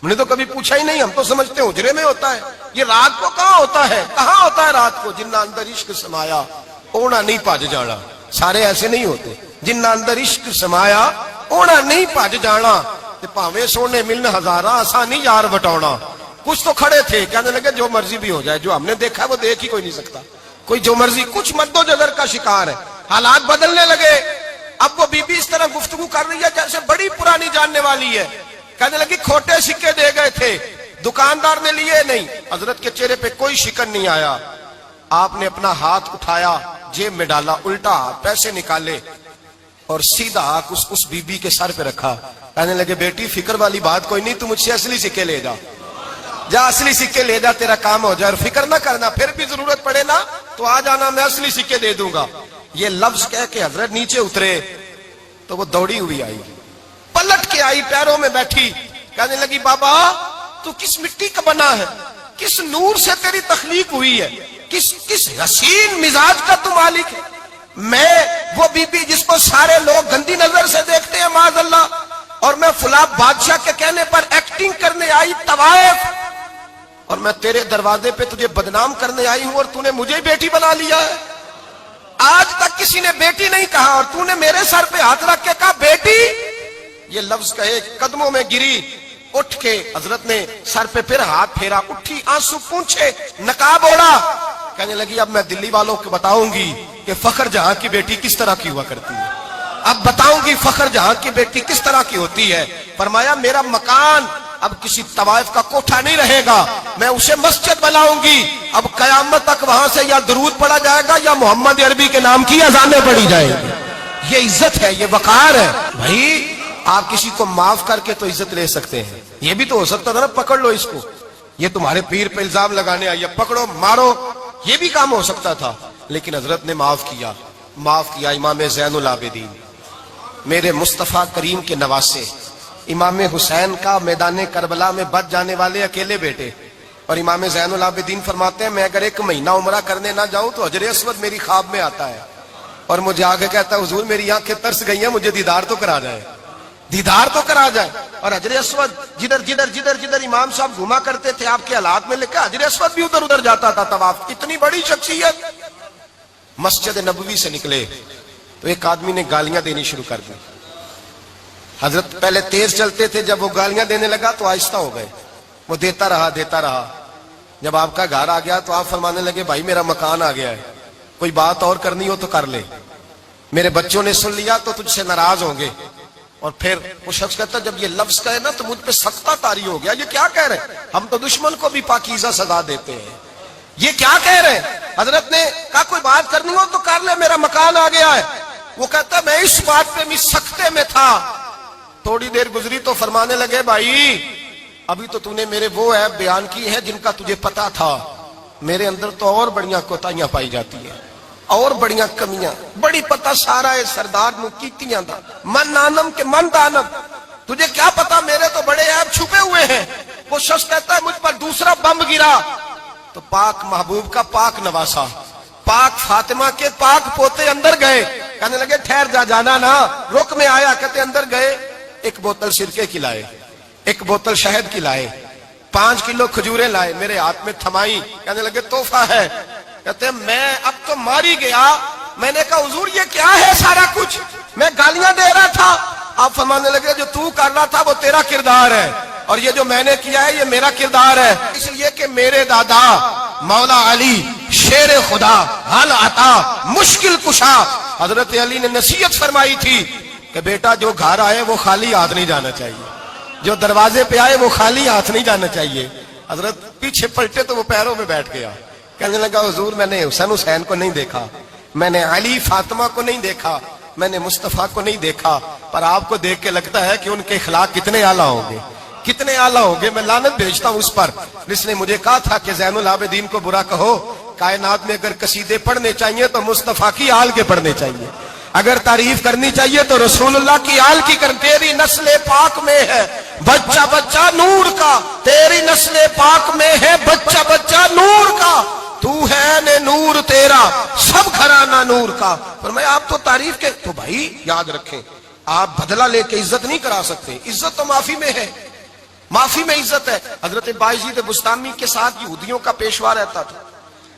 ہم نے تو کبھی پوچھا ہی نہیں، ہم تو سمجھتے حجرے میں ہوتا ہے، یہ رات کو کہاں ہوتا ہے، کہاں ہوتا ہے رات کو. جنہ اندر عشق سمایا اونا نہیں پاج جانا. سارے ایسے نہیں ہوتے. جنہ اندر عشق سمایا اونا نہیں پاج جانا. پاویں سونے ملن ہزاراں آسانی یار بٹاؤنا. کچھ تو کھڑے تھے، کہنے لگے جو مرضی بھی ہو جائے، جو ہم نے دیکھا وہ دیکھ ہی کوئی نہیں سکتا، کوئی جو مرضی. کچھ مد و جزر کا شکار ہے. حالات بدلنے لگے. اب وہ بی بی اس طرح گفتگو کر رہی ہے جیسے بڑی پرانی جاننے والی ہے. کہنے لگی کھوٹے سکے دے گئے تھے، دکاندار نے لیے نہیں. حضرت کے چہرے پہ کوئی شکن نہیں آیا. آپ نے اپنا ہاتھ اٹھایا، جیب میں ڈالا، الٹا پیسے نکالے اور سیدھا اس بی بی کے سر پہ رکھا. کہنے لگے بیٹی فکر والی بات کوئی نہیں، تو مجھ سے اصلی سکے لے جا، جا اصلی سکے لے جا، تیرا کام ہو جائے. اور فکر نہ کرنا، پھر بھی ضرورت پڑے نا تو آ جانا، میں اصلی سکے دے دوں گا. یہ لفظ کہہ کے حضرت نیچے اترے تو وہ دوڑی ہوئی آئی، پلٹ کے آئی، پیروں میں بیٹھی. کہنے لگی بابا تو کس مٹی کا بنا ہے، کس نور سے تیری تخلیق ہوئی ہے، کس حسین مزاج کا تو مالک ہے. میں وہ بی بی جس کو سارے لوگ گندی نظر سے دیکھتے ہیں معاذ اللہ، اور میں فلاں بادشاہ کے کہنے پر ایکٹنگ کرنے آئی طوائف، اور میں تیرے دروازے پہ تجھے بدنام کرنے آئی ہوں اور تو نے مجھے بیٹی بنا لیا ہے. آج تک کسی نے بیٹی نہیں کہا اور تو نے میرے سر پہ ہاتھ رکھ کے کہا بیٹی. یہ لفظ کہے قدموں میں گری، اٹھ کے حضرت نے سر پہ پھر ہاتھ پھیرا، اٹھی، آنسو پونچھے، نقاب اوڑا. کہنے لگی اب میں دلی والوں کو بتاؤں گی کہ فخر جہاں کی بیٹی کس طرح کی ہوا کرتی ہے، اب بتاؤں گی فخر جہاں کی بیٹی کس طرح کی ہوتی ہے. فرمایا میرا مکان اب کسی طوائف کا کوٹھا نہیں رہے گا، میں اسے مسجد بناؤں گی. اب قیامت تک وہاں سے یا درود پڑھا جائے گا یا محمد عربی کے نام کی اذانیں پڑھی جائیں گی. یہ عزت ہے، یہ وقار ہے. بھائی آپ کسی کو معاف کر کے تو عزت لے سکتے ہیں. یہ بھی تو ہو سکتا تھا نا پکڑ لو اس کو، یہ تمہارے پیر پہ الزام لگانے آئی ہے، پکڑو مارو، یہ بھی کام ہو سکتا تھا. لیکن حضرت نے معاف کیا. معاف کیا. امام زین العابدین میرے مصطفیٰ کریم کے نواسے، امام حسین کا میدان کربلا میں بچ جانے والے اکیلے بیٹے، اور امام زین العابدین فرماتے ہیں میں اگر 1 مہینہ عمرہ کرنے نہ جاؤں تو حجر اسود میری خواب میں آتا ہے اور مجھے آگے کہتا ہے حضور میری آنکھیں ترس گئی ہیں, مجھے دیدار تو کرا جائے, دیدار تو کرا جائے. اور حجر اسود جدھر جدھر جدھر جدھر امام صاحب گھوما کرتے تھے آپ کے حالات میں لکھا حجر اسود بھی ادھر ادھر جاتا تھا طواف. اتنی بڑی شخصیت. مسجد نبوی سے نکلے تو ایک آدمی نے گالیاں دینی شروع کر دی. حضرت پہلے تیز چلتے تھے, جب وہ گالیاں دینے لگا تو آہستہ ہو گئے. وہ دیتا رہا. جب آپ کا گھر آ گیا تو آپ فرمانے لگے بھائی میرا مکان آ گیا ہے, کوئی بات اور کرنی ہو تو کر لے, میرے بچوں نے سن لیا تو تجھ سے ناراض ہوں گے. اور پھر وہ شخص کہتا جب یہ لفظ کہے نا تو مجھ پہ سختہ طاری ہو گیا, یہ کیا کہہ رہے ہیں, ہم تو دشمن کو بھی پاکیزہ سزا دیتے ہیں, یہ کیا کہہ رہے ہیں. حضرت نے کہا کوئی بات کرنی ہو تو کر لے, میرا مکان آ گیا ہے. وہ کہتا میں اس بات پہ بھی سختے میں تھا. تھوڑی دیر گزری تو فرمانے لگے بھائی ابھی تو نے میرے وہ عیب بیان کی ہے جن کا تجھے پتا تھا, میرے اندر تو اور بڑیاں کوتاہیاں پائی جاتی ہیں, اور بڑیاں کمیاں, بڑی پتا سارا ہے سردار نو کیتیاں دا من نانم کے من دانم, تجھے کیا پتا میرے تو بڑے عیب چھپے ہوئے ہیں. وہ شخص کہتا ہے مجھ پر دوسرا بم گرا تو پاک محبوب کا پاک نواسا, پاک فاطمہ کے پاک پوتے اندر گئے. کہنے لگے ٹھہر جا, جانا نا, رک میں آیا. کہتے اندر گئے, 1 بوتل سرکے کی لائے, 1 بوتل شہد کی لائے, 5 کلو کھجوریں لائے, میرے ہاتھ میں تھمائی. کہنے لگے تحفہ ہے. کہتے ہیں میں اب تو ماری گیا. میں نے کہا حضور یہ کیا ہے سارا کچھ, میں گالیاں دے رہا تھا. آپ فرمانے لگے جو تو کر رہا تھا وہ تیرا کردار ہے اور یہ جو میں نے کیا ہے یہ میرا کردار ہے. اس لیے کہ میرے دادا مولا علی شیر خدا حل عطا مشکل کشا, حضرت علی نے نصیحت فرمائی تھی کہ بیٹا جو گھر آئے وہ خالی ہاتھ نہیں جانا چاہیے, جو دروازے پہ آئے وہ خالی ہاتھ نہیں جانا چاہیے. حضرت پیچھے پلٹے تو وہ پیروں میں بیٹھ گیا. کہنے لگا حضور میں نے حسین کو نہیں دیکھا, میں نے علی فاطمہ کو نہیں دیکھا, میں نے مصطفیٰ کو نہیں دیکھا, پر آپ کو دیکھ کے لگتا ہے کہ ان کے اخلاق کتنے اعلیٰ ہوں گے, کتنے اعلیٰ ہوں گے. میں لعنت بھیجتا ہوں اس پر جس نے مجھے کہا تھا کہ زین العابدین کو برا کہو, کائنات میں اگر قصیدے پڑھنے چاہیے تو مصطفیٰ کی آل کے پڑھنے چاہیے, اگر تعریف کرنی چاہیے تو رسول اللہ کی آل کی کر. تیری نسل پاک میں ہے بچہ بچہ نور کا, تیری نسل پاک میں ہے بچہ بچہ نور کا, تو ہے نے نور تیرا سب گھرانہ نور کا. فرمایا آپ تو تعریف کے, تو بھائی یاد رکھیں آپ بدلہ لے کے عزت نہیں کرا سکتے, عزت تو معافی میں ہے, معافی میں عزت ہے. حضرت بایزید بستامی کے ساتھ یہودیوں کا پیشوا رہتا تھا.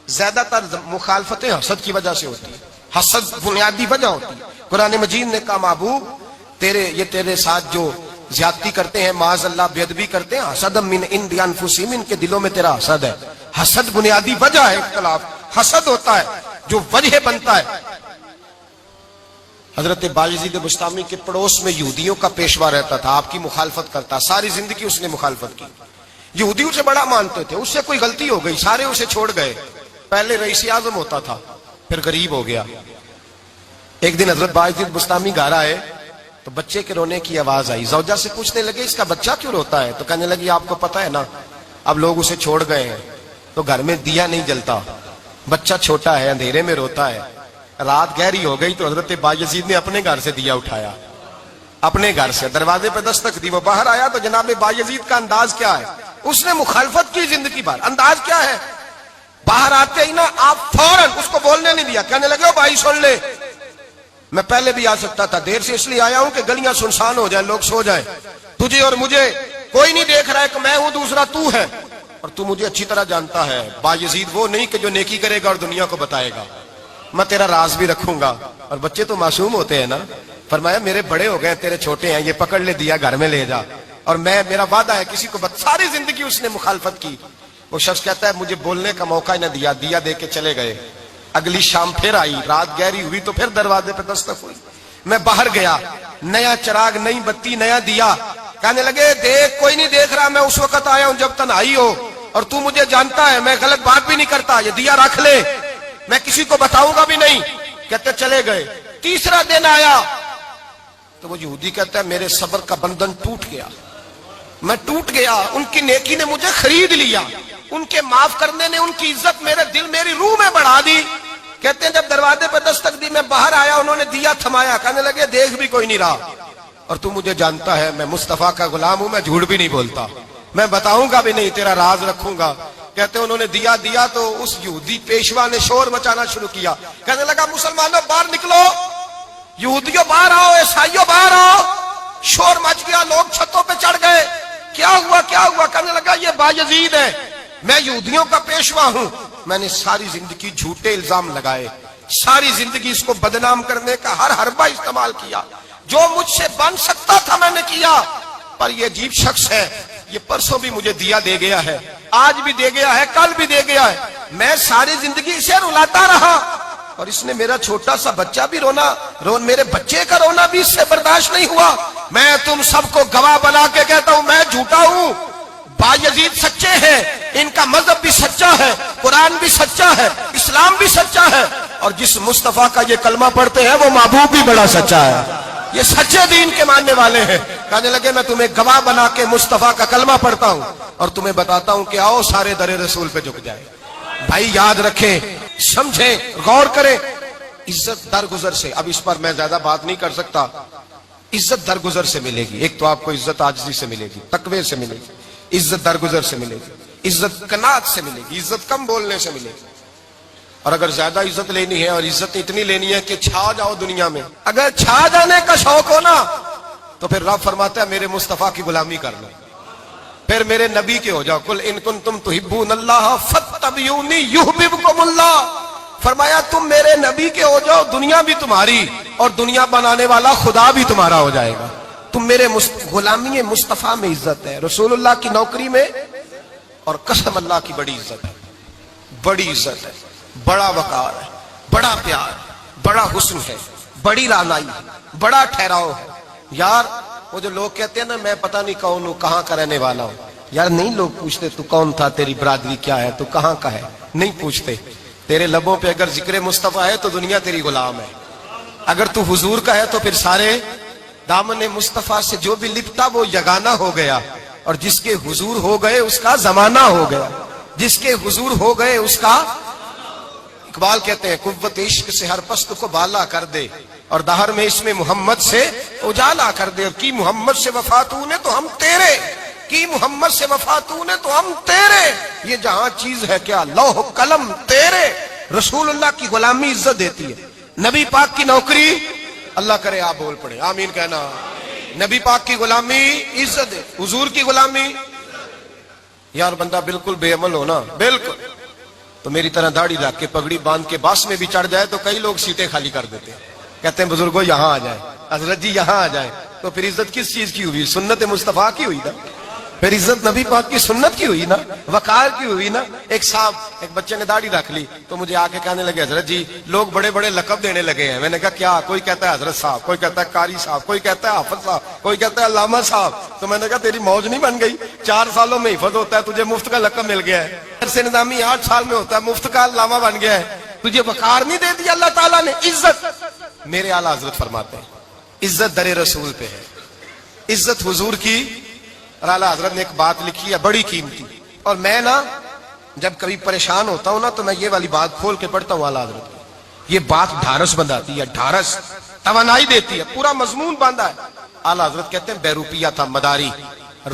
زیادہ تر مخالفتیں حسد کی وجہ سے ہوتی ہیں, حسد بنیادی وجہ ہوتی ہے. قرآن مجید نے کہا محبوب یہ تیرے ساتھ جو زیادتی کرتے ہیں معاذ اللہ بے ادبی کرتے ہیں, حسد من عند انفسہم, ان کے دلوں میں تیرا حسد ہے. حسد بنیادی وجہ ہے اختلاف, حسد ہوتا ہے جو وجہ بنتا ہے. حضرت بایزید بستامی کے پڑوس میں یہودیوں کا پیشوا رہتا تھا, آپ کی مخالفت کرتا, ساری زندگی اس نے مخالفت کی. یہودی اسے بڑا مانتے تھے, اس سے کوئی غلطی ہو گئی سارے اسے چھوڑ گئے. پہلے رئیس اعظم ہوتا تھا پھر غریب ہو گیا. ایک دن حضرت بایزید بستامی گھر آئے تو بچے کے رونے کی آواز آئی. زوجہ سے پوچھنے لگے اس کا بچہ کیوں روتا ہے, تو کہنے لگی آپ کو پتا ہے نا اب لوگ اسے چھوڑ گئے ہیں تو گھر میں دیا نہیں جلتا, بچہ چھوٹا ہے اندھیرے میں روتا ہے. رات گہری ہو گئی تو حضرت بایزید نے اپنے گھر سے دیا اٹھایا, اپنے گھر سے دروازے پہ دستک دی. وہ باہر آیا تو جناب بایزید کا انداز کیا ہے, اس نے مخالفت کی زندگی بھر. انداز کیا ہے, باہر آتے ہی نا آپ فوراً اس کو بولنے نہیں دیا. کہنے لگے بھائی سن لے, میں پہلے بھی آ سکتا تھا, دیر سے اس لیے آیا ہوں کہ گلیاں سنسان ہو جائیں, لوگ سو جائیں, تجھے اور مجھے کوئی نہیں دیکھ رہا ہے کہ میں ہوں دوسرا تو ہے, اور تو مجھے اچھی طرح جانتا ہے. بایزید وہ نہیں کہ جو نیکی کرے گا اور دنیا کو بتائے گا, میں تیرا راز بھی رکھوں گا. اور بچے تو معصوم ہوتے ہیں نا. فرمایا میرے بڑے ہو گئے تیرے چھوٹے ہیں, یہ پکڑ لے دیا گھر میں لے جا, اور میرا وعدہ ہے کسی کو ساری زندگی اس نے مخالفت کی. وہ شخص کہتا ہے مجھے بولنے کا موقع ہی نہ دیا, دیا دے کے چلے گئے. اگلی شام پھر آئی, رات گہری ہوئی تو پھر دروازے پہ دستک ہوئی. میں باہر گیا, نیا چراغ, نئی بتی, نیا دیا. کہنے لگے دیکھ کوئی نہیں دیکھ رہا, میں اس وقت آیا ہوں جب تنہائی ہو, اور تو مجھے جانتا ہے میں غلط بات بھی نہیں کرتا, یہ دیا رکھ لے, میں کسی کو بتاؤں گا بھی نہیں. کہتے چلے گئے. تیسرا دن آیا تو وہ یہودی کہتا ہے میرے صبر کا بندھن ٹوٹ گیا, میں ٹوٹ گیا. ان کی نیکی نے مجھے خرید لیا, ان کے معاف کرنے نے ان کی عزت میرے دل میری روح میں بڑھا دی. کہتے ہیں جب دروازے پہ دستک دی میں باہر آیا, انہوں نے دیا تھمایا. کہنے لگے دیکھ بھی کوئی نہیں رہا, اور تو مجھے جانتا ہے میں مصطفیٰ کا غلام ہوں, میں جھوٹ بھی نہیں بولتا, میں بتاؤں گا بھی نہیں, تیرا راز رکھوں گا. کہتے ہیں انہوں نے دیا تو اس یہودی پیشوا نے شور مچانا شروع کیا، کہنے لگا مسلمانوں باہر نکلو، یہودیوں باہر آؤ، عیسائیوں باہر آؤ۔ شور مچ گیا، لوگ چھتوں پہ چڑھ گئے، کیا ہوا کیا ہوا؟ کہنے لگا یہ بایزید ہے، میں یہودیوں کا پیشوا ہوں، میں نے ساری زندگی جھوٹے الزام لگائے، ساری زندگی اس کو بدنام کرنے کا ہر حربہ استعمال کیا، جو مجھ سے بن سکتا تھا میں نے کیا، پر یہ عجیب شخص ہے، یہ پرسوں بھی مجھے دیا دے گیا ہے، آج بھی دے گیا ہے، کل بھی دے گیا ہے، میں ساری زندگی اسے رلاتا رہا، اور اس نے میرا چھوٹا سا بچہ بھی میرے بچے کا رونا بھی اس سے برداشت نہیں ہوا۔ میں تم سب کو گواہ بنا کے کہتا ہوں میں جھوٹا ہوں، بایزید سچے ہیں، ان کا مذہب بھی سچا ہے، قرآن بھی سچا ہے، اسلام بھی سچا ہے، اور جس مصطفیٰ کا یہ کلمہ پڑھتے ہیں وہ محبوب بھی بڑا سچا ہے، یہ سچے دین کے ماننے والے ہیں۔ کہنے لگے میں تمہیں گواہ بنا کے مصطفیٰ کا کلمہ پڑھتا ہوں اور تمہیں بتاتا ہوں کہ آؤ سارے در رسول پہ جھک جائے۔ بھائی یاد رکھیں، سمجھیں، غور کریں، عزت درگزر سے، اب اس پر میں زیادہ بات نہیں کر سکتا، عزت درگزر سے ملے گی۔ ایک تو آپ کو عزت عاجزی سے ملے گی، تقوی سے ملے گی، عزت درگزر سے ملے گی، عزت قناعت سے ملے گی، عزت کم بولنے سے ملے گی۔ اور اگر زیادہ عزت لینی ہے اور عزت اتنی لینی ہے کہ چھا جاؤ دنیا میں، اگر چھا جانے کا شوق ہو نا تو پھر رب فرماتا ہے میرے مصطفیٰ کی غلامی کر لو، پھر میرے نبی کے ہو جاؤ، قل ان کنتم تحبون اللہ فاتبعونی یحببکم اللہ۔ فرمایا تم میرے نبی کے ہو جاؤ، دنیا بھی تمہاری اور دنیا بنانے والا خدا بھی تمہارا ہو جائے گا۔ تم میرے غلامی مصطفیٰ میں عزت ہے، رسول اللہ کی نوکری میں، اور قسم اللہ کی بڑی عزت ہے، بڑی عزت ہے، بڑا وقار ہے، بڑا پیار، بڑا حسن ہے، بڑی رعنائی ہے، بڑا ٹھہراؤ ہے۔ یار وہ جو لوگ کہتے ہیں نا میں پتہ نہیں کون ہوں، کہاں کا رہنے والا ہوں، یار نہیں لوگ پوچھتے تو کون تھا، تیری برادری کیا ہے، تو کہاں کا ہے، نہیں پوچھتے۔ تیرے لبوں پہ اگر ذکر مصطفیٰ ہے تو دنیا تیری غلام ہے، اگر تو حضور کا ہے تو پھر سارے دامن مصطفیٰ سے جو بھی لپٹا وہ یگانہ ہو گیا، اور جس کے حضور ہو گئے اس کا زمانہ ہو گیا، جس کے حضور ہو گئے اس کا۔ اقبال کہتے ہیں قوت عشق سے ہر پست کو بالا کر دے، اور دہر میں اس میں محمد سے اجالا کر دے، اور کی محمد سے وفا تو نے تو ہم تیرے، کی محمد سے وفا تو نے تو ہم تیرے، یہ جہاں چیز ہے کیا لوح قلم تیرے۔ رسول اللہ کی غلامی عزت دیتی ہے، نبی پاک کی نوکری، اللہ کرے آپ بول پڑے آمین کہنا، نبی پاک کی غلامی عزت دے، حضور کی غلامی۔ یار بندہ بالکل بے عمل ہونا، بالکل تو میری طرح داڑھی رکھ کے پگڑی باندھ کے باس میں بھی چڑھ جائے تو کئی لوگ سیٹیں خالی کر دیتے ہیں، کہتے ہیں بزرگوں یہاں آ جائے، حضرت جی یہاں آ جائے، تو پھر عزت کس چیز کی ہوئی؟ سنت مصطفیٰ کی ہوئی نا، پھر عزت نبی پاک کی سنت کی ہوئی نا، وقار کی ہوئی نا۔ ایک صاحب، ایک بچے نے داڑھی رکھ لی تو مجھے آ کے کہنے لگے حضرت جی لوگ بڑے بڑے لقب دینے لگے ہیں۔ میں نے کہا کیا؟ کوئی کہتا ہے حضرت صاحب، کوئی کہتا ہے قاری صاحب، کوئی کہتا ہے حافظ صاحب، کوئی کہتا ہے علامہ صاحب۔ تو میں نے کہا تیری موج نہیں بن گئی، 4 سالوں میں حفظ ہوتا ہے، تجھے مفت کا لقب مل گیا ہے، سے نظامی 8 سال میں ہوتا ہے، مفت کا علامہ بن گیا ہے، تجھے وقار نہیں دے دیا اللہ تعالیٰ نے، عزت۔ میرے اعلیٰ حضرت فرماتے ہیں عزت در رسول پہ ہے، عزت حضور کی۔ اور اعلیٰ حضرت نے ایک بات لکھی ہے بڑی قیمتی، اور میں نا جب کبھی پریشان ہوتا ہوں نا تو میں یہ والی بات کھول کے پڑھتا ہوں اعلیٰ حضرت کی، یہ بات ڈھارس بندھاتی ہے، ڈھارس توانائی دیتی ہے، پورا مضمون باندھا ہے۔ اعلیٰ حضرت کہتے ہیں بیروپیہ تھا مداری،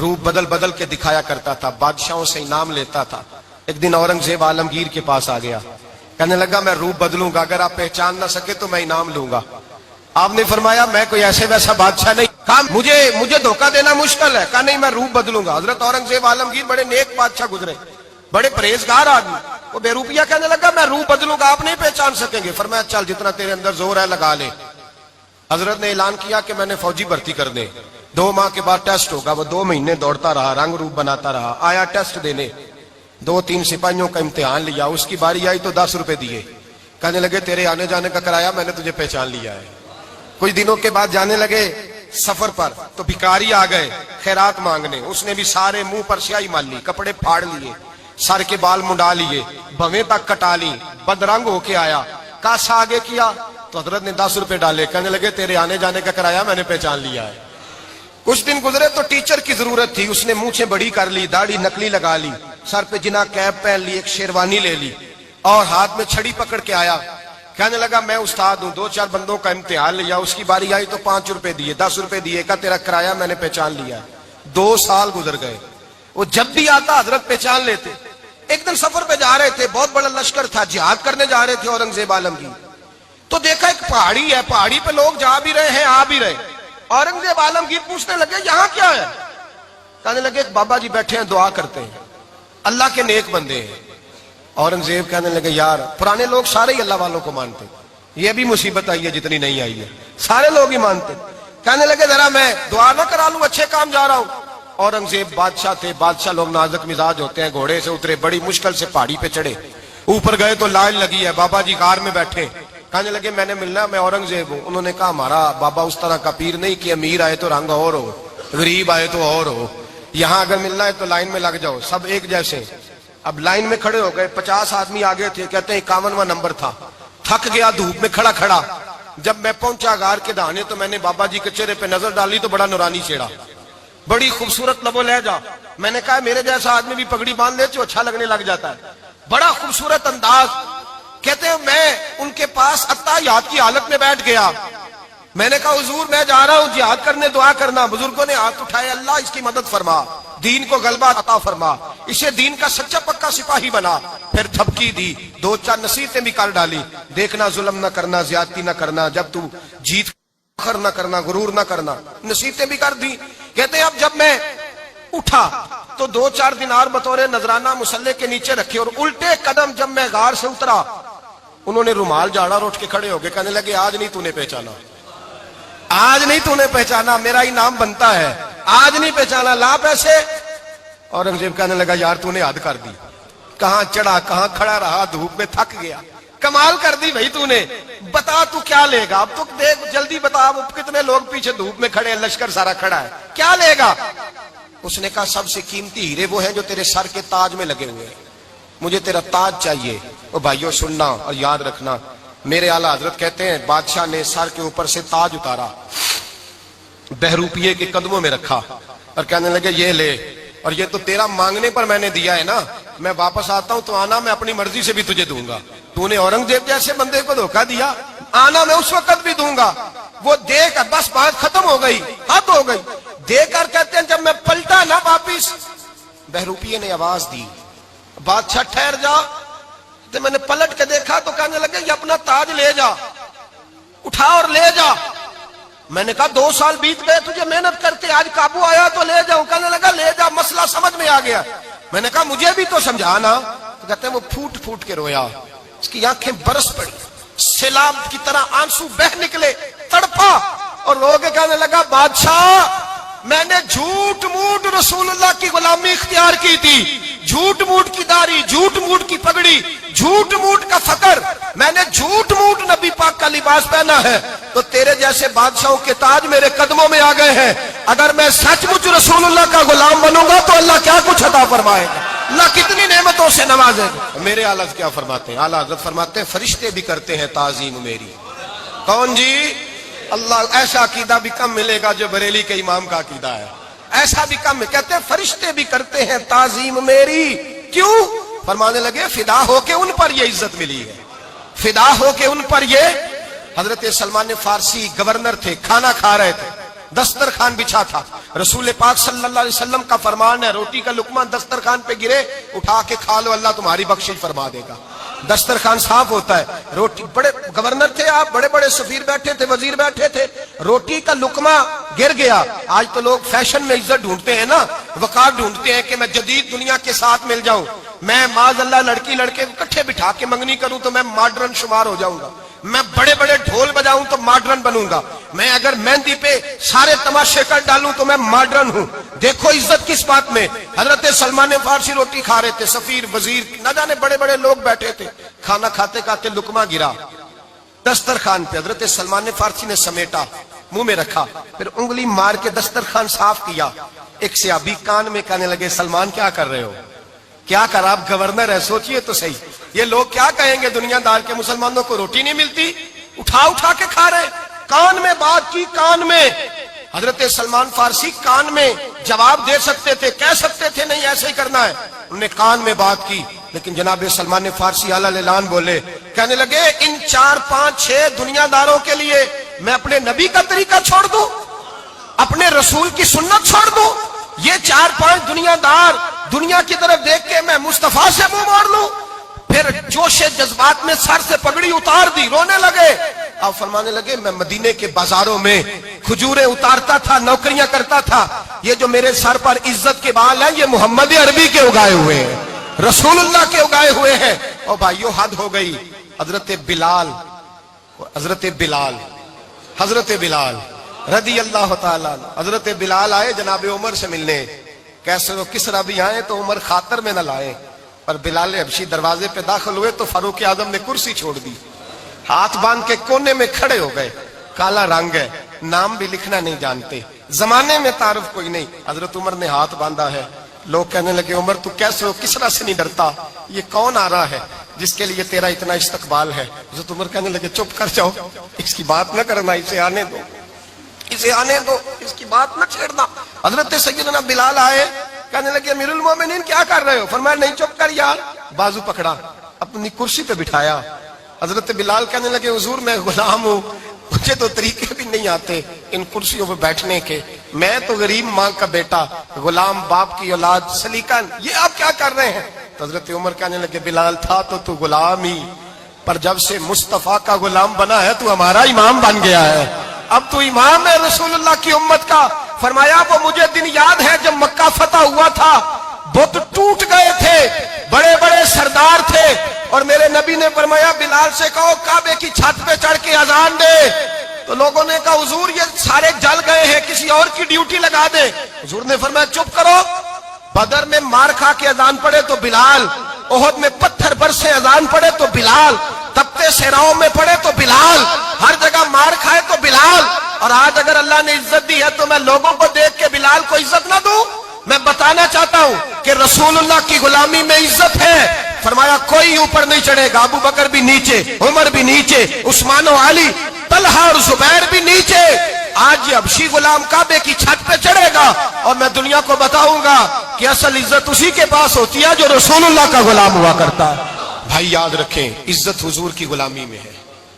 روپ بدل بدل کے دکھایا کرتا تھا، بادشاہوں سے انعام لیتا تھا۔ ایک دن اورنگزیب عالمگیر کے پاس آ گیا، کہنے لگا میں روپ بدلوں گا، اگر آپ پہچان نہ سکے تو میں انعام لوں گا۔ آپ نے فرمایا میں کوئی ایسے ویسا بادشاہ نہیں، کہا مجھے دھوکہ دینا مشکل ہے، کہا نہیں میں روپ بدلوں گا۔ حضرت اورنگزیب عالمگیر بڑے نیک بادشاہ گزرے، بڑے پرہیزگار آدمی، وہ بے روپیہ کہنے لگا میں روپ بدلوں گا، آپ نہیں پہچان سکیں گے۔ فرمایا چل جتنا تیرے اندر زور ہے لگا لے۔ حضرت نے اعلان کیا کہ میں نے فوجی بھرتی کر دے، 2 ماہ کے بعد ٹیسٹ ہوگا۔ وہ 2 مہینے دوڑتا رہا، رنگ روپ بناتا رہا، آیا ٹیسٹ دینے، 2-3 سپاہیوں کا امتحان لیا، اس کی باری آئی تو 10 روپے دیے، کہنے لگے تیرے آنے جانے کا کرایہ میں نے تجھے پہچان لیا ہے۔ کچھ دنوں کے بعد جانے لگے سفر پر تو بھکاری آ گئے خیرات مانگنے، اس نے بھی سارے منہ پر سیاہی مال لی، کپڑے پھاڑ لیے، سر کے بال منڈا لیے، بھویں تک کٹا لی، بدرنگ ہو کے آیا، کاسا آگے کیا تو حضرت نے 10 روپے ڈالے، کہنے لگے تیرے آنے جانے کا کرایہ میں نے پہچان لیا ہے۔ کچھ دن گزرے تو ٹیچر کی ضرورت تھی، اس نے مونچھیں بڑی کر لی، داڑھی نکلی لگا لی، سر پہ جنا کیپ پہن لی، ایک شیروانی لے لی اور ہاتھ میں چھڑی پکڑ کے آیا، کہنے لگا میں استاد ہوں، 2-4 بندوں کا امتحان لیا، اس کی باری آئی تو 5 روپے دیے، 10 روپے دیے، کہا تیرا کرایہ میں نے پہچان لیا ہے۔ 2 سال گزر گئے، وہ جب بھی آتا حضرت پہچان لیتے، ایک دن سفر پہ جا رہے تھے، بہت بڑا لشکر تھا، جہاد کرنے جا رہے تھے اورنگزیب عالم کی. تو دیکھا ایک پہاڑی ہے، پہاڑی پہ لوگ جا بھی رہے ہیں آ بھی رہے. اورنگزیب عالمگیر پوچھنے لگے یہاں کیا ہے؟ کہنے لگے ایک بابا جی بیٹھے ہیں دعا کرتے ہیں، اللہ کے نیک بندے ہیں. اورنگزیب کہنے لگے یار پرانے لوگ سارے ہی اللہ والوں کو مانتے، یہ بھی مصیبت آئی ہے جتنی نہیں آئی ہے، سارے لوگ ہی مانتے. کہنے لگے ذرا میں دعا نہ کرا لوں، اچھے کام جا رہا ہوں. اورنگزیب بادشاہ تھے، بادشاہ لوگ نازک مزاج ہوتے ہیں. گھوڑے سے اترے، بڑی مشکل سے پہاڑی پہ چڑھے، اوپر گئے تو لائن لگی ہے، بابا جی غار میں بیٹھے. کہنے لگے میں نے ملنا، میں اورنگزیب ہوں. انہوں نے کہا ہمارا بابا اس طرح کا پیر نہیں کہ امیر آئے تو رنگ اور ہو، غریب آئے تو اور ہو. یہاں اگر ملنا ہے تو لائن میں لگ جاؤ، سب ایک جیسے. اب لائن میں کھڑے ہو گئے، 50 آدمی آگے تھے، کہتے ہیں 51واں نمبر تھا. تھک گیا دھوپ میں کھڑا کھڑا. جب میں پہنچا غار کے دہانے تو میں نے بابا جی کے چہرے پہ نظر ڈالی تو بڑا نورانی چہرہ، بڑی خوبصورت لب و لہجہ. میں نے کہا میرے جیسا آدمی بھی پگڑی باندھ لے تو اچھا لگنے لگ جاتا ہے، بڑا خوبصورت انداز. کہتے ہیں میں ان کے پاس اتحیات کی حالت میں بیٹھ گیا. میں نے کہا حضور میں جا رہا ہوں جہاد کرنے، دعا کرنا. بزرگوں نے ہاتھ اٹھائے، اللہ اس کی مدد فرما، دین کو غلبہ عطا فرما، اسے دین کا سچا پکا سپاہی بنا. پھر تھپکی دی، 2-4 نصیحتیں بھی کر ڈالی. دیکھنا ظلم نہ کرنا، زیادتی نہ کرنا، جب تو جیت فخر نہ کرنا، غرور نہ کرنا، نصیحتیں بھی کر دی. کہتے ہیں اب جب میں اٹھا تو 2-4 دینار بطور نذرانہ مسلح کے نیچے رکھے، اور الٹے قدم جب میں غار سے اترا انہوں نے رومال جھاڑا اور اٹھ کے کھڑے ہو گئے. کہنے لگے آج نہیں تو نے پہچانا، آج نہیں تو نے پہچانا، میرا ہی نام بنتا ہے، آج نہیں پہچانا، لا پیسے. اورنگزیب کہنے لگا یار تو نے حد کر دی، کہاں چڑھا کہاں کھڑا رہا، دھوپ میں تھک گیا، کمال کر دی بھائی تو نے. بتا تو کیا لے گا اب، تو دیکھ جلدی بتا، اب کتنے لوگ پیچھے دھوپ میں کھڑے ہیں، لشکر سارا کھڑا ہے، کیا لے گا؟ اس نے کہا سب سے قیمتی ہیرے وہ ہیں جو تیرے سر کے تاج میں لگے ہوئے ہیں، مجھے تیرا تاج چاہیے. او بھائیو سننا اور یاد رکھنا، میرے اعلیٰ حضرت کہتے ہیں بادشاہ نے سر کے اوپر سے تاج اتارا، بہروپیے کے قدموں میں رکھا اور کہنے لگے یہ لے، اور یہ تو تیرا مانگنے پر میں نے دیا ہے نا، میں واپس آتا ہوں تو آنا میں اپنی مرضی سے بھی تجھے دوں گا. تو نے اورنگزیب جیسے بندے کو دھوکہ دیا، آنا میں اس وقت بھی دوں گا. وہ دے کر بس بات ختم ہو گئی، حد ہو گئی. دے کر کہتے ہیں جب میں پلٹا نا واپس، بہروپیے نے آواز دی بادشاہ ٹھہر جا. تو میں نے پلٹ کے دیکھا تو کہنے لگے یہ اپنا تاج لے جا، اٹھا اور لے جا. میں نے کہا 2 سال بیت گئے تجھے محنت کرتے، آج قابو آیا تو لے جاؤں. کہنے لگا لے جا، مسئلہ سمجھ میں آ گیا. میں نے کہا مجھے بھی تو سمجھانا. تو کہتے ہیں وہ پھوٹ پھوٹ کے رویا، اس کی آنکھیں برس پڑی، سیلاب کی طرح آنسو بہ نکلے، تڑپا اور رو کے کہنے لگا بادشاہ میں نے جھوٹ موٹ رسول اللہ کی غلامی اختیار کی تھی، جھوٹ موٹ کی داڑھی، جھوٹ موٹ کی پگڑی، جھوٹ موٹ کا فقر، میں نے جھوٹ موٹ نبی پاک کا لباس پہنا ہے، تو تیرے جیسے بادشاہوں کے تاج میرے قدموں میں آ گئے ہیں. اگر میں سچ مچ رسول اللہ کا غلام بنوں گا تو اللہ کیا کچھ عطا فرمائے گا، اللہ کتنی نعمتوں سے نوازے گا. میرے اعلیٰ حضرت کیا فرماتے ہیں؟ اعلیٰ حضرت فرماتے ہیں فرشتے بھی کرتے ہیں تعظیم میری. کون جی؟ اللہ. ایسا عقیدہ بھی کم ملے گا جو بریلی کے امام کا عقیدہ ہے، ایسا بھی کم. کہتے ہیں فرشتے بھی کرتے ہیں تعظیم میری. کیوں؟ فرمانے لگے فدا ہو کے ان پر یہ عزت ملی ہے، فدا ہو کے ان پر یہ. حضرت سلمان فارسی گورنر تھے، کھانا کھا رہے تھے، دسترخوان بچھا تھا. رسول پاک صلی اللہ علیہ وسلم کا فرمان ہے روٹی کا لقمہ دسترخوان پہ گرے اٹھا کے کھا لو، اللہ تمہاری بخشش فرما دے گا. دسترخوان صاف ہوتا ہے. روٹی، بڑے گورنر تھے آپ، بڑے بڑے سفیر بیٹھے تھے، وزیر بیٹھے تھے، روٹی کا لقمہ گر گیا. آج تو لوگ فیشن میں عزت ڈھونڈتے ہیں نا، وقار ڈھونڈتے ہیں کہ میں جدید دنیا کے ساتھ مل جاؤں، میں معاذ اللہ لڑکی لڑکے اکٹھے بٹھا کے منگنی کروں تو میں ماڈرن شمار ہو جاؤں گا، میں بڑے بڑے ڈھول بجاؤں تو ماڈرن بنوں گا، میں اگر مہندی پہ سارے تماشے کر ڈالوں تو میں ماڈرن ہوں. دیکھو عزت کس بات میں. حضرت سلمان فارسی روٹی کھا رہے تھے، سفیر وزیر نہ جانے بڑے بڑے لوگ بیٹھے تھے، کھانا کھاتے کھاتے لقمہ گرا دسترخوان پہ. حضرت سلمان فارسی نے سمیٹا، منہ میں رکھا، پھر انگلی مار کے دسترخوان صاف کیا. ایک صحابی کان میں کہنے لگے سلمان کیا کر رہے ہو، کیا کر، آپ گورنر ہے، سوچئے تو صحیح، یہ لوگ کیا کہیں گے دنیا دار کے، مسلمانوں کو روٹی نہیں ملتی، اٹھا اٹھا کے کھا رہے. کان میں بات کی، کان میں. حضرت سلمان فارسی کان میں جواب دے سکتے تھے، کہہ سکتے تھے نہیں ایسے ہی کرنا ہے، انہوں نے کان میں بات کی. لیکن جناب سلمان فارسی اعلیٰ اعلان بولے، کہنے لگے ان 4 5 6 دنیا داروں کے لیے میں اپنے نبی کا طریقہ چھوڑ دوں، اپنے رسول کی سنت چھوڑ دوں؟ یہ 4 5 دنیا دار دنیا کی طرف دیکھ کے میں مصطفیٰ سے منہ موڑ لوں؟ پھر جوش جذبات میں سر سے پگڑی اتار دی، رونے لگے۔ آپ فرمانے لگے میں مدینے کے بازاروں میں کھجوریں اتارتا تھا، نوکریاں کرتا تھا، یہ جو میرے سر پر عزت کے بال ہیں یہ محمد عربی کے اگائے ہوئے ہیں، رسول اللہ کے اگائے ہوئے ہیں۔ اور بھائیو حد ہو گئی۔ حضرت بلال رضی اللہ تعالیٰ عنہ، حضرت بلال آئے جناب عمر سے ملنے، کیسے وہ کسرا بھی آئے تو عمر خاطر میں نہ لائے، پر بلال حبشی دروازے پہ داخل ہوئے تو فاروق اعظم نے کرسی چھوڑ دی، ہاتھ باندھ کے کونے میں کھڑے ہو گئے۔ کالا رنگ ہے، نام بھی لکھنا نہیں جانتے، زمانے میں تعارف کوئی نہیں۔ حضرت عمر نے ہاتھ باندھا ہے، لوگ کہنے لگے عمر تو کیسے ہو، کسرا سے نہیں ڈرتا، یہ کون آ رہا ہے جس کے لیے تیرا اتنا استقبال ہے؟ حضرت عمر کہنے لگے چپ کر جاؤ، اس کی بات نہ کرنا، اسے آنے دو، اس کی بات نہ چھیڑنا۔ حضرت سیدنا بلال آئے، کہنے لگے امیر المومنین کیا کر رہے ہو؟ فرمایا نہیں چپ کر یار، بازو پکڑا، اپنی کرسی پہ بٹھایا۔ حضرت بلال کہنے لگے حضور میں غلام ہوں، مجھے تو طریقے بھی نہیں آتے ان کرسیوں پہ بیٹھنے کے، میں تو غریب ماں کا بیٹا، غلام باپ کی اولاد، سلیقہ، یہ آپ کیا کر رہے ہیں؟ تو حضرت عمر کہنے لگے بلال تھا تو غلام ہی، پر جب سے مصطفیٰ کا غلام بنا ہے تو ہمارا امام بن گیا ہے، اب تو امام ہے رسول اللہ کی امت کا۔ فرمایا وہ مجھے دن یاد ہے جب مکہ فتح ہوا تھا، بت ٹوٹ گئے تھے، بڑے بڑے سردار تھے، اور میرے نبی نے فرمایا بلال سے کہو کعبے کی چھت پہ چڑھ کے اذان دے۔ تو لوگوں نے کہا حضور یہ سارے جل گئے ہیں، کسی اور کی ڈیوٹی لگا دے۔ حضور نے فرمایا چپ کرو، بدر میں مار کھا کے اذان پڑے تو بلال، احد میں پتھر برسے اذان پڑے تو بلال، تپتے صحراؤں میں پڑے تو بلال، ہر جگہ مار کھائے تو بلال۔ اور آج اگر اللہ نے عزت دی ہے تو میں لوگوں کو دیکھ کے بلال کو عزت نہ دوں؟ میں بتانا چاہتا ہوں کہ رسول اللہ کی غلامی میں عزت ہے۔ فرمایا کوئی اوپر نہیں چڑھے گا، ابو بکر بھی نیچے، عمر بھی نیچے، عثمان و علی، طلحہ اور زبیر بھی نیچے۔ آج یہ حبشی غلام کعبے کی چھت پہ چڑھے گا اور میں دنیا کو بتاؤں گا کہ اصل عزت اسی کے پاس ہوتی ہے جو رسول اللہ کا غلام ہوا کرتا ہے۔ بھائی یاد رکھیں عزت حضور کی غلامی میں ہے،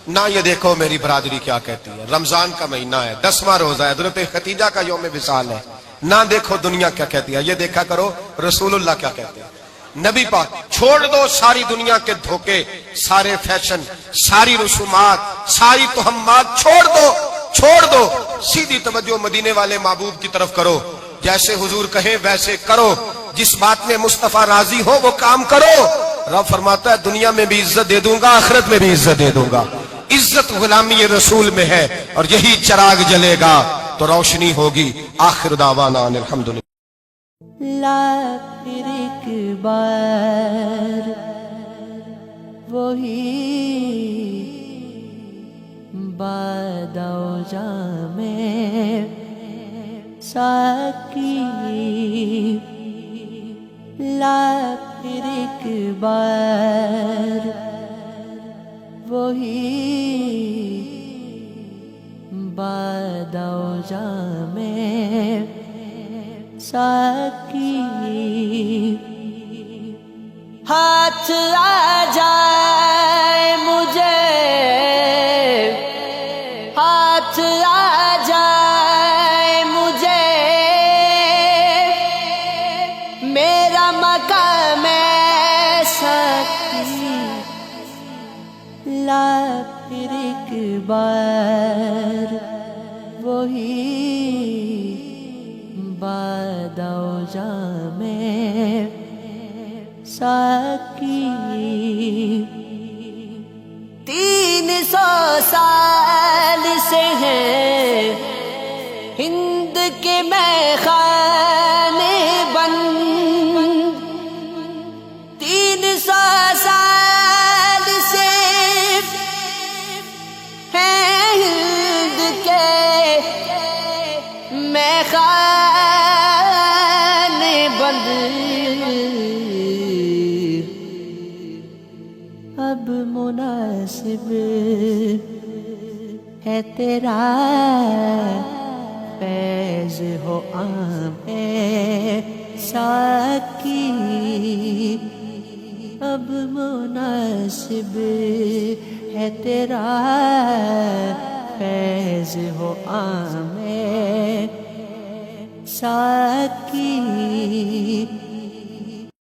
نہ یہ دیکھو میری برادری کیا کہتی ہے، رمضان کا مہینہ ہے، 10واں روزہ ہے، حضرت خدیجہ کا یوم وصال ہے، نہ دیکھو دنیا کیا کہتی ہے، یہ دیکھا کرو رسول اللہ کیا کہتے ہیں۔ نبی پاک چھوڑ دو ساری دنیا کے دھوکے، سارے فیشن، ساری رسومات، ساری تہمات چھوڑ دو، سیدھی توجہ مدینے والے محبوب کی طرف کرو، جیسے حضور کہیں ویسے کرو، جس بات میں مصطفیٰ راضی ہو وہ کام کرو۔ رب فرماتا ہے دنیا میں بھی عزت دے دوں گا، آخرت میں بھی عزت دے دوں گا۔ عزت غلامی رسول میں ہے، اور یہی چراغ جلے گا تو روشنی ہوگی۔ آخر دعوانا الحمدللہ۔ لا پھر ایک بار وہی بادہ و جام ساکی، لا پھر ایک بار وہی بادہ و جام ساکی، ہاتھ آ جائے مجھے، ہاتھ آ جائے مجھے، میرا مقام ساکی، لا پھر ایک بار وہی بادہ و جام ساکی۔ 300 سال سے ہیں ہند کے میخانے بند، 300 سال سے ہیں ہند کے میخانے بند، اب مناسب ہے تیرا فیض ہو عام ساکی، اب مناسب ہے تیرا فیض ہو عام ساکی۔